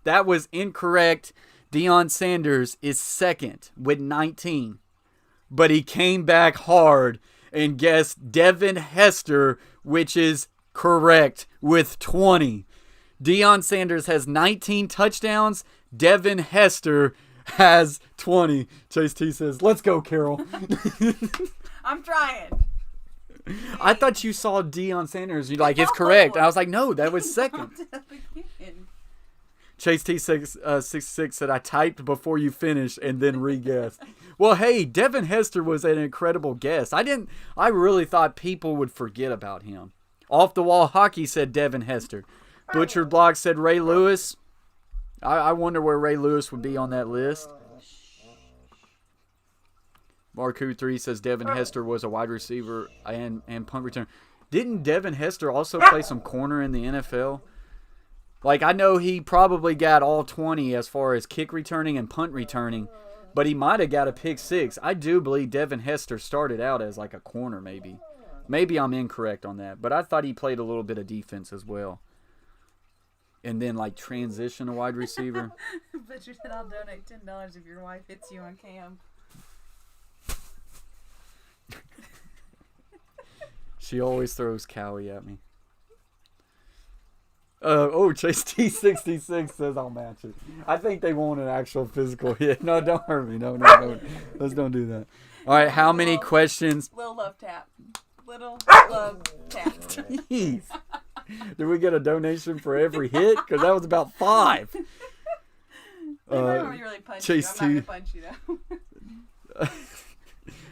That was incorrect. Deion Sanders is second with 19. But he came back hard and guessed Devin Hester, which is correct, with 20. Deion Sanders has 19 touchdowns. Devin Hester has 20. Chase T says, "Let's go, Carol." I'm trying. I thought you saw Deion Sanders. You're like, it's correct. And I was like, no, that was second. Chase T66 said, "I typed before you finished and then re-guessed." Well, hey, Devin Hester was an incredible guess. I really thought people would forget about him. Off the Wall Hockey said Devin Hester. Butchered Block said Ray Lewis. I wonder where Ray Lewis would be on that list. Marku3 says Devin Hester was a wide receiver and punt return. Didn't Devin Hester also play some corner in the NFL? Like, I know he probably got all 20 as far as kick returning and punt returning, but he might have got a pick 6. I do believe Devin Hester started out as like a corner maybe. Maybe I'm incorrect on that, but I thought he played a little bit of defense as well. And then, like, transition to wide receiver. But you said I'll donate $10 if your wife hits you on camp. She always throws Cowie at me. Chase T66 says I'll match it. I think they want an actual physical hit. No, don't hurt me. No. Let's don't do that. All right, how many questions? Little love tap. Little love tap. Jeez. Did we get a donation for every hit? Because that was about 5. They might want me to really punch Chase you. I'm not going to punch you, though.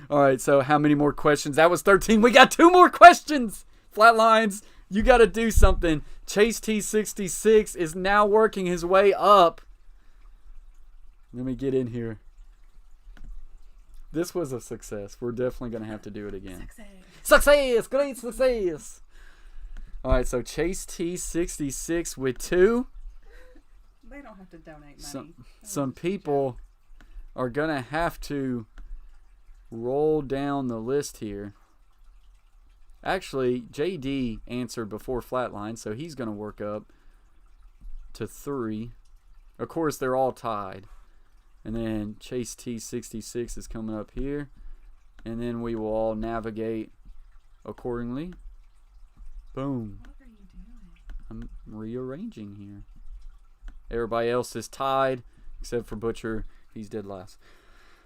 All right, so how many more questions? That was 13. We got 2 more questions. Flatlines, you got to do something. Chase T66 is now working his way up. Let me get in here. This was a success. We're definitely going to have to do it again. Success! Great success! All right, so Chase T66 with 2. They don't have to donate money. Some people are going to have to roll down the list here. Actually, JD answered before Flatline, so he's going to work up to 3. Of course, they're all tied. And then Chase T66 is coming up here. And then we will all navigate accordingly. Boom. What are you doing? I'm rearranging here. Everybody else is tied except for Butcher. He's dead last.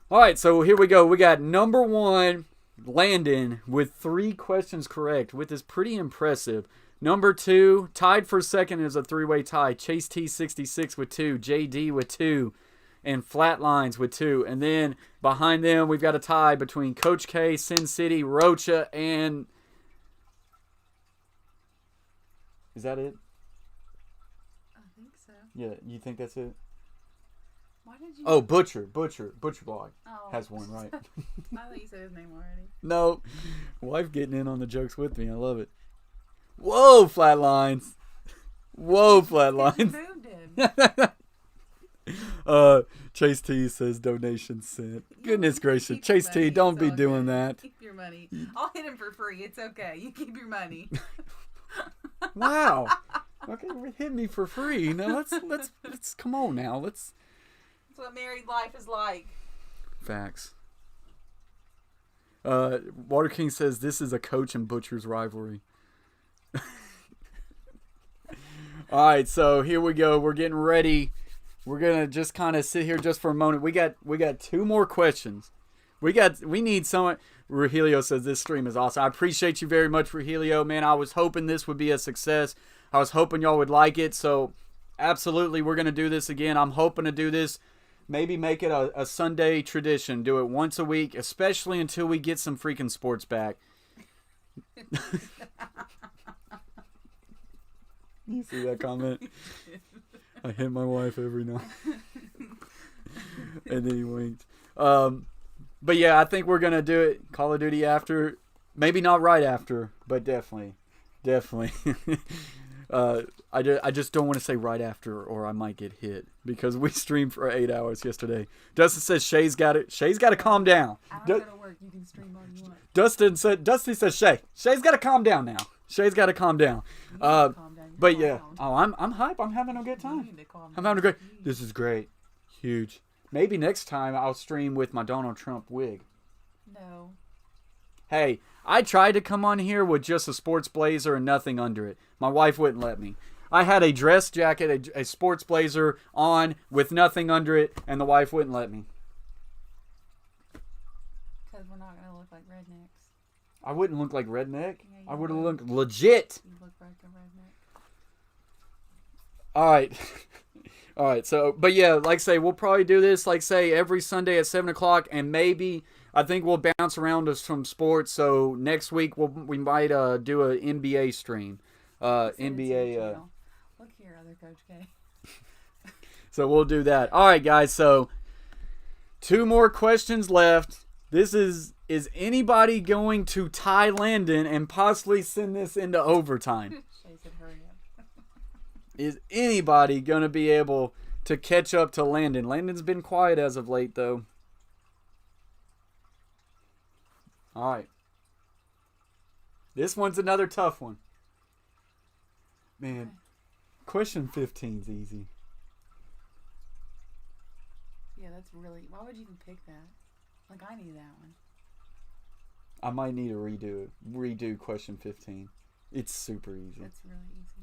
All right, so here we go. We got number 1, Landon, with 3 questions correct, which is pretty impressive. Number 2, tied for second, is a 3-way tie. Chase T66 with 2, JD with 2, and Flatlines with 2. And then behind them, we've got a tie between Coach K, Sin City, Rocha, and... Is that it? I think so. Yeah, you think that's it? Why did you... Oh, Butcher Blog Oh. has one, right? I thought you said his name already. No, wife getting in on the jokes with me. I love it. Whoa, Flatlines. Whoa, You Flatlines. moved him. Chase T says donation sent. Goodness gracious. Keep your Chase T, money. don't It's be all doing good. that. Keep your money. I'll hit him for free. It's okay. You keep your money. Wow. Okay, hit me for free. Now let's come on now. Let's That's what married life is like. facts. Water King says this is a Coach and Butcher's rivalry. All right, so here we go. We're getting ready. We're gonna just kind of sit here just for a moment. We got 2 more questions. We need someone. Rogelio says this stream is awesome. I appreciate you very much, Rogelio. Man, I was hoping this would be a success. I was hoping y'all would like it. So absolutely, we're gonna do this again. I'm hoping to do this. Maybe make it a Sunday tradition. Do it once a week, especially until we get some freaking sports back. You see that comment? I hit my wife every night. And then he winked. But yeah, I think we're going to do it. Call of Duty after. Maybe not right after, but definitely. I just don't want to say right after or I might get hit because we streamed for 8 hours yesterday. Dustin says Shay's got to calm down. I don't go to work. You can stream all you want. Dustin says Shay's got to calm down now. Shay's got to calm down. Calm down. But yeah, I'm hype. I'm having a good You time. need to calm I'm down. having a great. This is great, huge. Maybe next time I'll stream with my Donald Trump wig. No. Hey, I tried to come on here with just a sports blazer and nothing under it. My wife wouldn't let me. I had a dress jacket, a sports blazer on with nothing under it, and the wife wouldn't let me. Because we're not going to look like rednecks. I wouldn't look like redneck. Yeah, you I would have would. looked legit. You look like a redneck. All right. All right. So, but yeah, like I say, we'll probably do this, like say, every Sunday at 7 o'clock, and maybe I think we'll bounce around to some sports. So next week we might do an NBA stream. Send it to the NBA. channel. Look here, other Coach K. So we'll do that. All right, guys. So 2 more questions left. This is Is anybody going to tie Landon and possibly send this into overtime? Shay said, hurry up. Is anybody going to be able to catch up to Landon? Landon's been quiet as of late, though. All right. This one's another tough one. Man, question 15's easy. Yeah, that's really. Why would you even pick that? Like, I knew that one. I might need to redo question 15. It's super easy. That's really easy.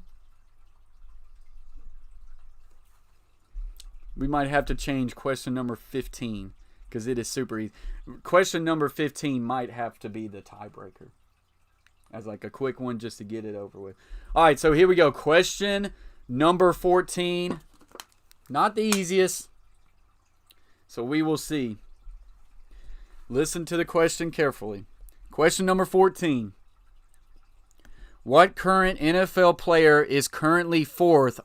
We might have to change question number 15 because it is super easy. Question number 15 might have to be the tiebreaker. As like a quick one just to get it over with. All right, so here we go. Question number 14. Not the easiest. So we will see. Listen to the question carefully. Question number 14. What current NFL player is currently fourth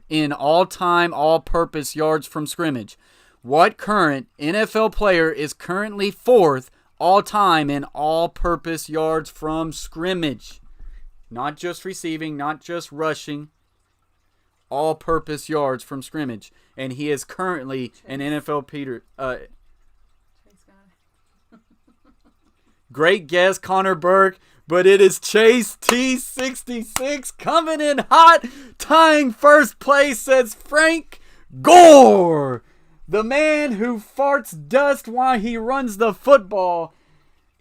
in all-time all-purpose yards from scrimmage? What current NFL player is currently fourth all-time in all-purpose yards from scrimmage? Not just receiving, not just rushing. All-purpose yards from scrimmage. And he is currently an NFL Chase got it. Great guess, Connor Burke, but it is Chase T66 coming in hot, tying first place, says Frank Gore. The man who farts dust while he runs the football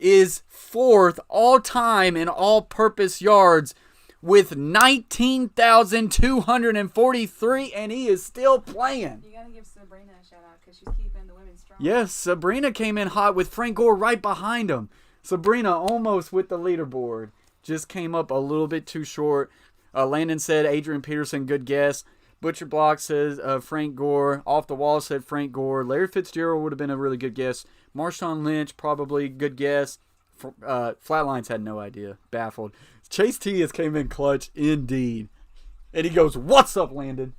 is fourth all-time in all-purpose yards with 19,243, and he is still playing. You gotta give Sabrina a shout out because she's keeping the women strong. Yes, Sabrina came in hot with Frank Gore right behind him. Sabrina almost with the leaderboard. Just came up a little bit too short. Landon said Adrian Peterson, good guess. Butcher Block says Frank Gore. Off the Wall said Frank Gore. Larry Fitzgerald would have been a really good guess. Marshawn Lynch, probably good guess. Flatlines had no idea. Baffled. Chase T has came in clutch indeed. And he goes, what's up, Landon?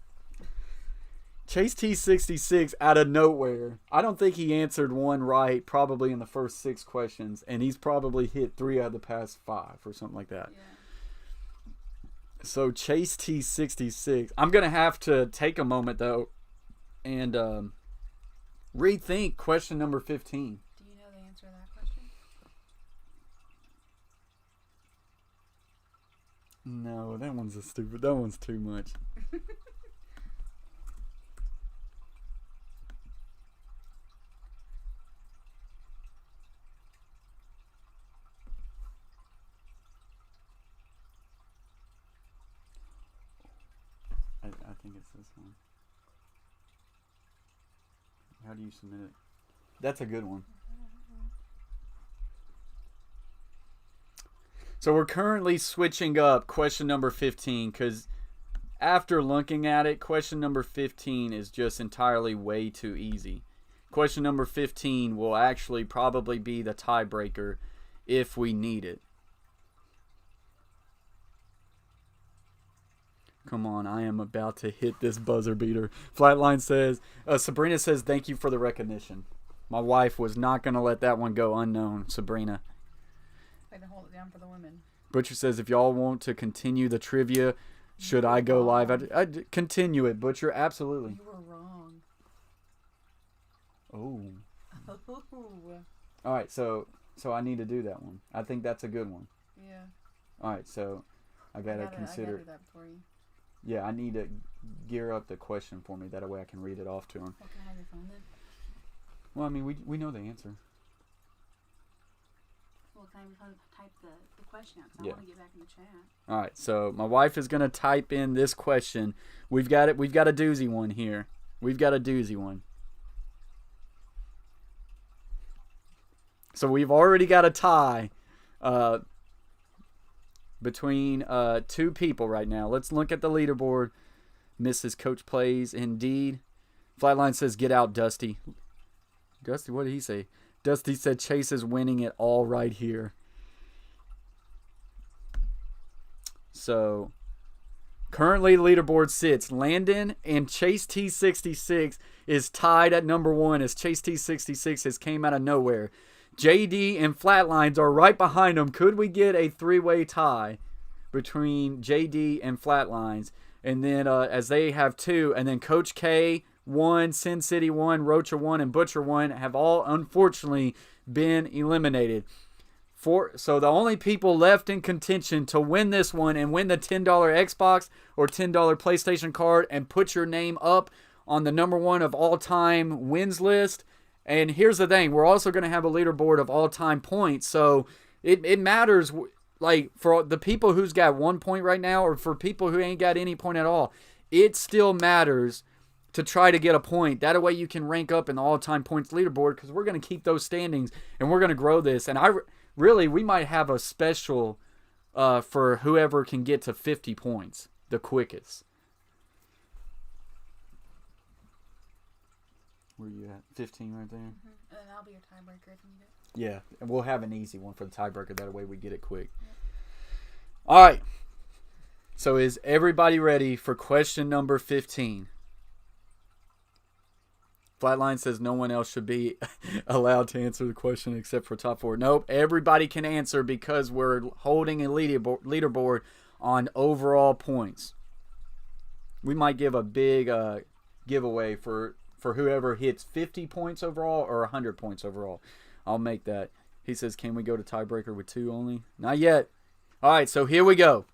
Chase T66 out of nowhere. I don't think he answered one right probably in the first 6 questions. And he's probably hit 3 out of the past 5 or something like that. Yeah. So Chase T66. I'm going to have to take a moment, though, and rethink question number 15. Do you know the answer to that question? No, that one's that one's too much. I think it's this one. How do you submit it? That's a good one. So we're currently switching up question number 15 because after looking at it, question number 15 is just entirely way too easy. Question number 15 will actually probably be the tiebreaker if we need it. Come on, I am about to hit this buzzer beater. Flatline says, Sabrina says, thank you for the recognition. My wife was not going to let that one go unknown, Sabrina. Way to hold it down for the women. Butcher says, if y'all want to continue the trivia, should I go live? I'd continue it, Butcher, absolutely. You were wrong. Oh. Oh. All right, so I need to do that one. I think that's a good one. Yeah. All right, so I got to I consider. gotta do that for you. Yeah, I need to gear up the question for me. That way I can read it off to him. Okay, I have your phone then. Well, I mean, we know the answer. Well, can I type the question out? Because Yeah. I want to get back in the chat. All right, so my wife is going to type in this question. We've got it. We've got a doozy one here. We've got a doozy one. So we've already got a tie between 2 people right now. Let's look at the leaderboard. Mrs. Coach Plays indeed. Flatline says, get out, Dusty. Dusty, what did he say? Dusty said Chase is winning it all right here. So, currently leaderboard sits Landon and Chase T66 is tied at number 1 as Chase T66 has came out of nowhere. JD and Flatlines are right behind them. Could we get a three-way tie between JD and Flatlines? And then as they have 2, and then Coach K 1, Sin City 1, Rocha 1, and Butcher 1 have all unfortunately been eliminated. So the only people left in contention to win this one and win the $10 Xbox or $10 PlayStation card and put your name up on the number 1 of all-time wins list. And here's the thing. We're also going to have a leaderboard of all-time points. So it matters, like, for the people who's got 1 point right now or for people who ain't got any point at all. It still matters to try to get a point. That way you can rank up in the all-time points leaderboard because we're going to keep those standings and we're going to grow this. And we might have a special for whoever can get to 50 points the quickest. Where you at? 15 right there? Mm-hmm. And then I'll be your tiebreaker if you need it. Yeah, and we'll have an easy one for the tiebreaker. That way we get it quick. Yep. All right. So is everybody ready for question number 15? Flatline says no one else should be allowed to answer the question except for top 4. Nope, everybody can answer because we're holding a leaderboard on overall points. We might give a big giveaway for whoever hits 50 points overall or 100 points overall. I'll make that. He says, can we go to tiebreaker with 2 only? Not yet. All right, so here we go.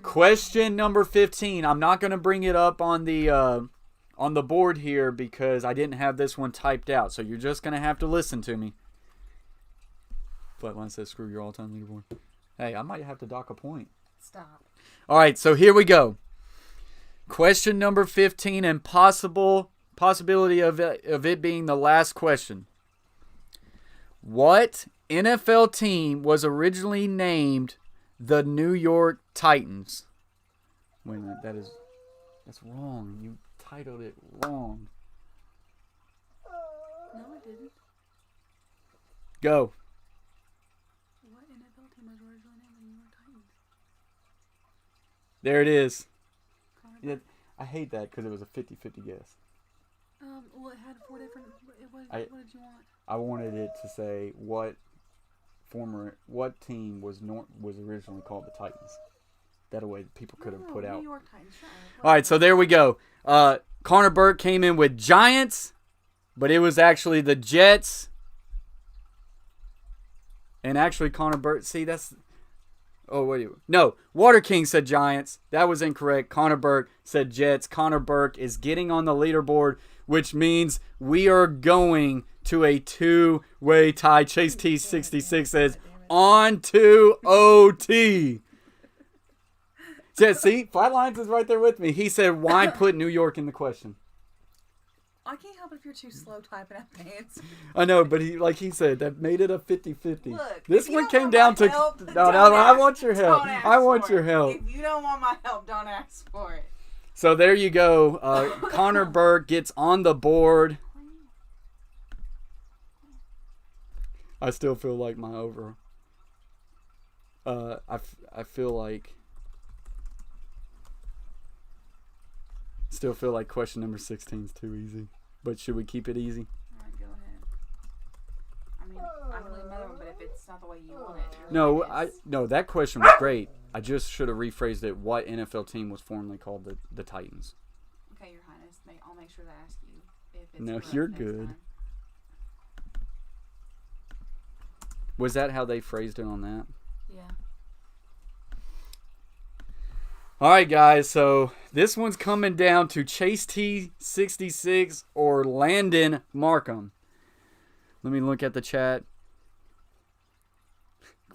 Question number 15. I'm not going to bring it up on the board here because I didn't have this one typed out. So you're just going to have to listen to me. Flatline says, screw your all-time leaderboard. Hey, I might have to dock a point. Stop. All right, so here we go. Question number 15 and possibility of it being the last question. What NFL team was originally named the New York Titans? Wait a minute, that's wrong. You titled it wrong. No, I didn't. Go. What NFL team was originally named the New York Titans? There it is. Connor Yeah, I hate that because it was a 50-50 guess. Well, it had 4 different. What did you want? I wanted it to say what team was originally called the Titans. That way people could have put out. New York Titans. Shut up. All right, so there we go. Connor Burke came in with Giants, but it was actually the Jets. And actually, Connor Burke, see, that's... Oh, wait. No, Water King said Giants. That was incorrect. Connor Burke said Jets. Connor Burke is getting on the leaderboard, which means we are going to a 2-way tie. Chase T66 says, on to OT. Yeah, see, Flatlines is right there with me. He said, why put New York in the question? I can't help it if you're too slow typing out the answer. I know, but he said, that made it a 50-50. Look, this if you one don't came want down my to... help, No, don't I ask- want your help. don't ask I want for your it. help. If you don't want my help, don't ask for it. So there you go. Connor Burke gets on the board. I still feel like my over... I feel like... Still feel like question number 16 is too easy. But should we keep it easy? Alright, go ahead. I mean, I can leave another one, but if it's not the way you want it. No, that question was great. I just should have rephrased it. What NFL team was formerly called the Titans? Okay, Your Highness. I'll make sure to ask you if it's No, correct you're next good. time. Was that how they phrased it on that? Yeah. All right, guys. So this one's coming down to Chase T66 or Landon Markham. Let me look at the chat.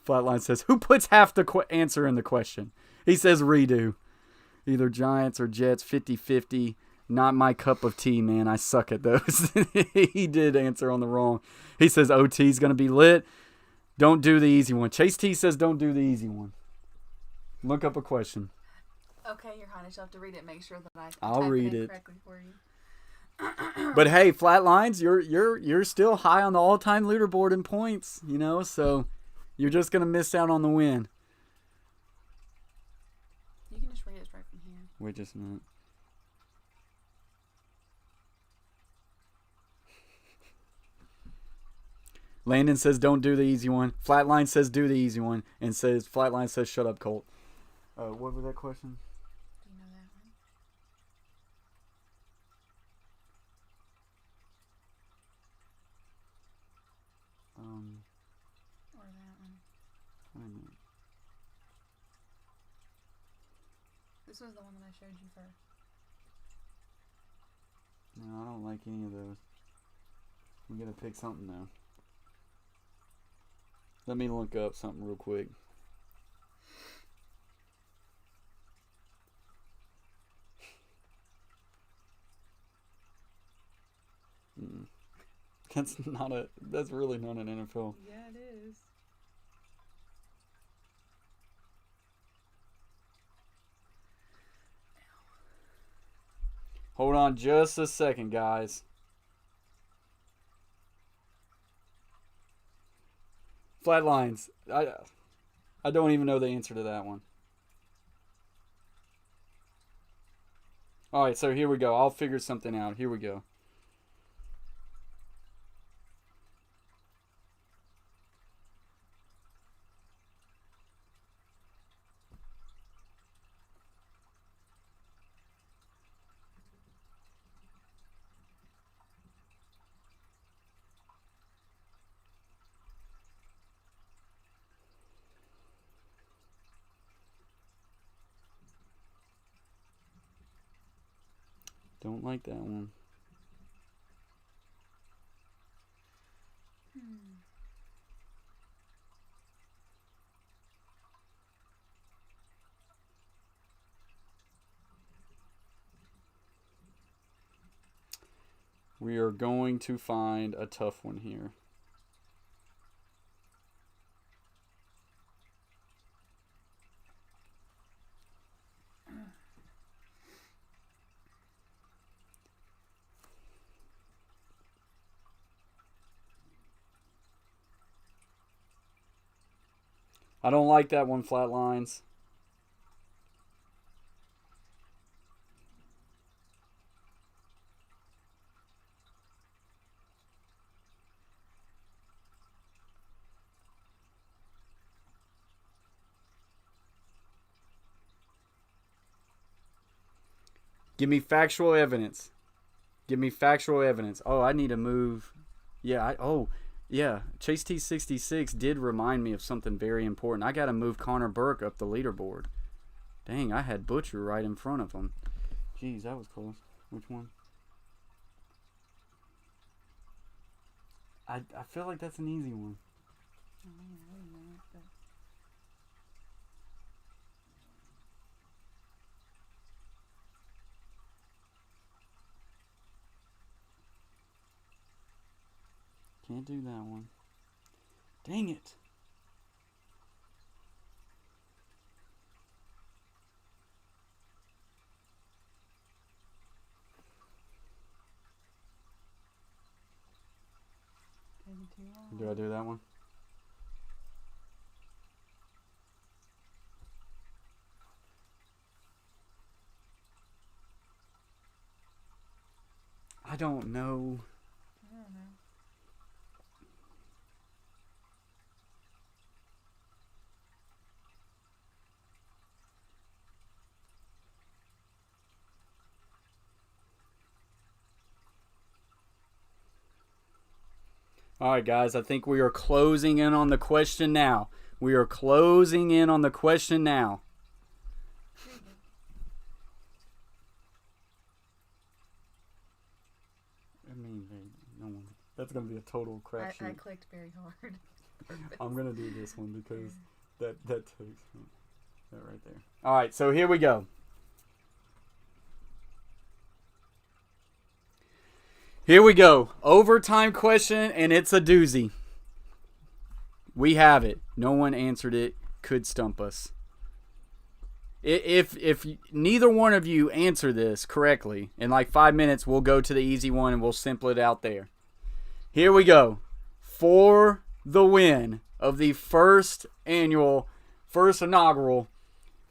Flatline says, who puts half the answer in the question? He says redo. Either Giants or Jets, 50-50. Not my cup of tea, man. I suck at those. He did answer on the wrong. He says OT's going to be lit. Don't do the easy one. Chase T says don't do the easy one. Look up a question. Okay, Your Highness. You'll have to read it and make sure that I'll type read in it. correctly for you. But hey, Flatlines, you're still high on the all-time leaderboard in points, so you're just going to miss out on the win. You can just read it straight from here. Wait just a minute. Landon says don't do the easy one. Flatline says do the easy one. And Flatline says shut up, Colt. What was that question? Do you know that one? Or that one? I don't know. This was the one that I showed you first. No, I don't like any of those. We gotta pick something now. Let me look up something real quick. That's really not an NFL. Yeah, it is. Hold on just a second, guys. Flatlines. I don't even know the answer to that one. Alright, so here we go. I'll figure something out. Here we go. Don't like that one. We are going to find a tough one here. I don't like that one, Flatlines. Give me factual evidence. Give me factual evidence. Oh, I need to move. Yeah, yeah. Chase T66 did remind me of something very important. I got to move Connor Burke up the leaderboard. Dang, I had Butcher right in front of him. Jeez, that was close. Which one? I feel like that's an easy one. I mean, I didn't know it, but Can't do that one. Dang it. taking too long. Do I do that one? I don't know. I don't know. All right, guys, I think we are closing in on the question now. We are closing in on the question now. I mean, no one. That's going to be a total I crapshoot. clicked very hard. I'm going to do this one because that takes that right there. All right, so here we go. Here we go. Overtime question, and it's a doozy. We have it. No one answered it. Could stump us. If neither one of you answer this correctly, in like 5 minutes, we'll go to the easy one and we'll simple it out there. Here we go. For the win of the first inaugural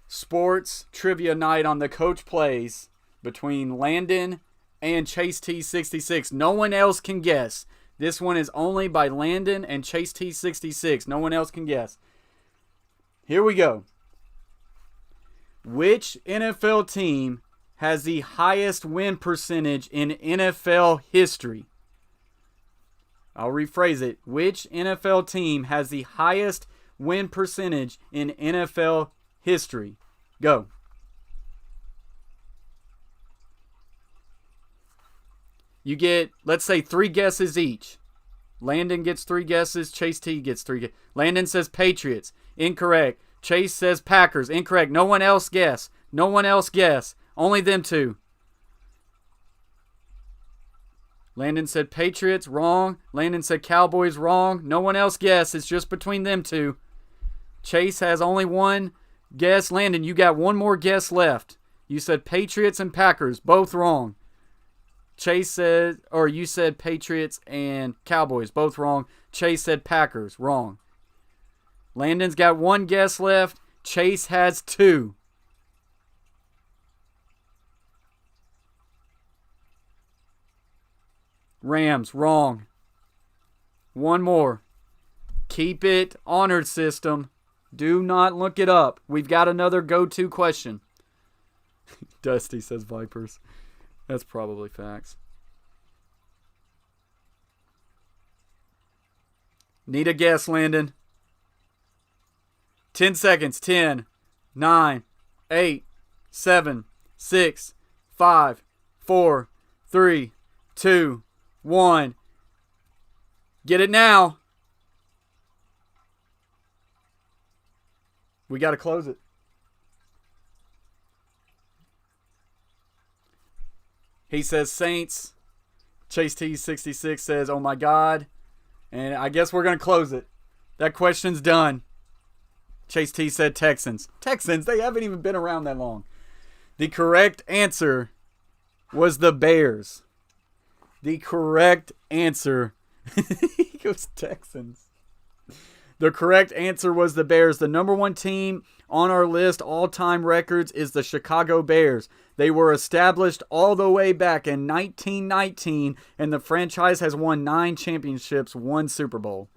sports trivia night on the Coach Plays between Landon and Chase T66. No one else can guess. This one is only by Landon and Chase T66. No one else can guess. Here we go. Which NFL team has the highest win percentage in NFL history? I'll rephrase it. Which NFL team has the highest win percentage in NFL history? Go. You get, let's say, 3 guesses each. Landon gets 3 guesses. Chase T gets 3 guesses. Landon says Patriots. Incorrect. Chase says Packers. Incorrect. No one else guess. No one else guess. Only them 2. Landon said Patriots. Wrong. Landon said Cowboys. Wrong. No one else guess. It's just between them 2. Chase has only 1 guess. Landon, you got 1 more guess left. You said Patriots and Packers. Both wrong. Chase said, or you said Patriots and Cowboys. Both wrong. Chase said Packers. Wrong. Landon's got 1 guess left. Chase has 2. Rams. Wrong. 1 more. Keep it honored, system. Do not look it up. We've got another go-to question. Dusty says Vipers. That's probably facts. Need a guess, Landon. 10 seconds. 10, 9, 8, 7, 6, 5, 4, 3, 2, 1. Get it now. We got to close it. He says Saints. Chase T66 says, oh my God. And I guess we're going to close it. That question's done. Chase T said Texans. Texans, they haven't even been around that long. The correct answer was the Bears. The correct answer. He goes Texans. The correct answer was the Bears. The number 1 team on our list, all-time records, is the Chicago Bears. They were established all the way back in 1919, and the franchise has won 9 championships, 1 Super Bowl.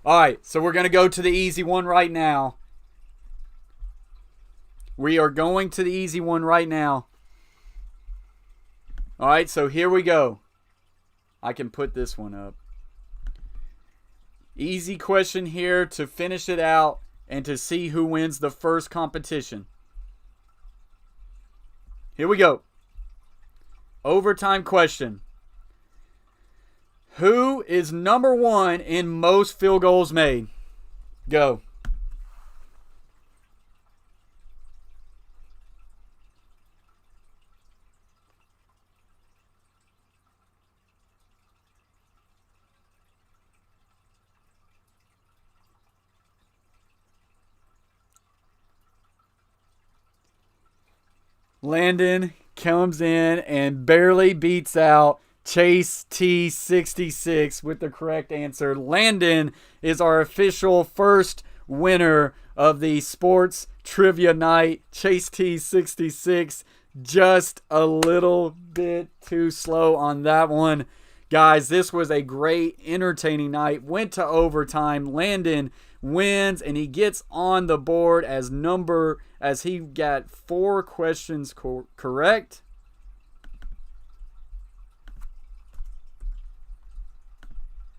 All right, so we're going to go to the easy one right now. We are going to the easy one right now. All right, so here we go. I can put this one up. Easy question here to finish it out and to see who wins the first competition. Here we go. Overtime question. Who is number 1 in most field goals made? Go. Landon comes in and barely beats out Chase T66 with the correct answer. Landon is our official first winner of the sports trivia night. Chase T66 just a little bit too slow on that one. Guys, this was a great, entertaining night. Went to overtime. Landon wins, and he gets on the board as he got 4 questions correct.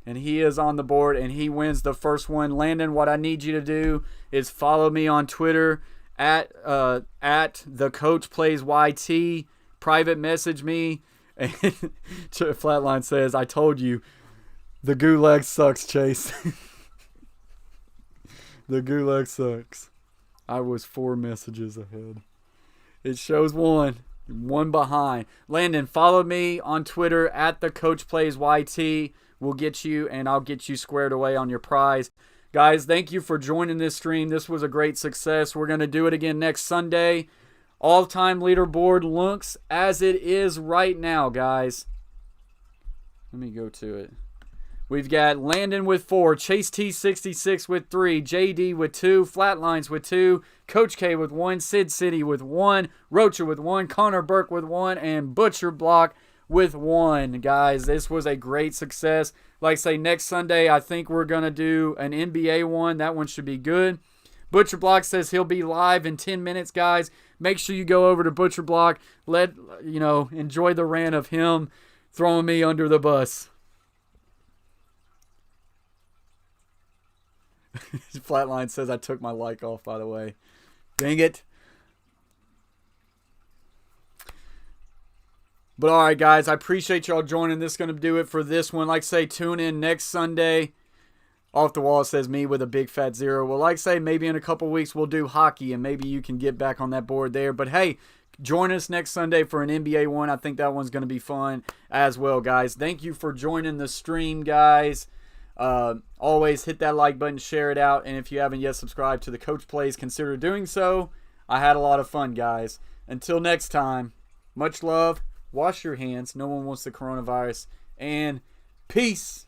And he is on the board, and he wins the first one. Landon, what I need you to do is follow me on Twitter at the Coach Plays YT. Private message me. And Flatline says, I told you, the gulag sucks, Chase. The gulag sucks. I was 4 messages ahead. It shows 1 behind. Landon, follow me on Twitter at the Coach Plays YT. We'll get you, and I'll get you squared away on your prize. Guys, thank you for joining this stream. This was a great success. We're going to do it again next Sunday. All-time leaderboard looks as it is right now, guys. Let me go to it. We've got Landon with 4, Chase T66 with 3, JD with 2, Flatlines with 2, Coach K with 1, Sid City with 1, Rocha with 1, Connor Burke with 1, and Butcher Block with 1, guys. This was a great success. Like I say, next Sunday, I think we're going to do an NBA one. That one should be good. Butcher Block says he'll be live in 10 minutes, guys. Make sure you go over to Butcher Block. Enjoy the rant of him throwing me under the bus. Flatline says I took my like off, by the way. Dang it. But all right, guys, I appreciate y'all joining. This is going to do it for this one. Like I say, tune in next Sunday. Off the Wall says me with a big fat 0. Well, like I say, maybe in a couple weeks we'll do hockey, and maybe you can get back on that board there. But hey, join us next Sunday for an NBA one. I think that one's going to be fun as well, guys. Thank you for joining the stream, guys. Always hit that like button, share it out, and if you haven't yet subscribed to the Coach Plays, consider doing so. I had a lot of fun, guys. Until next time, much love. Wash your hands. No one wants the coronavirus. And peace.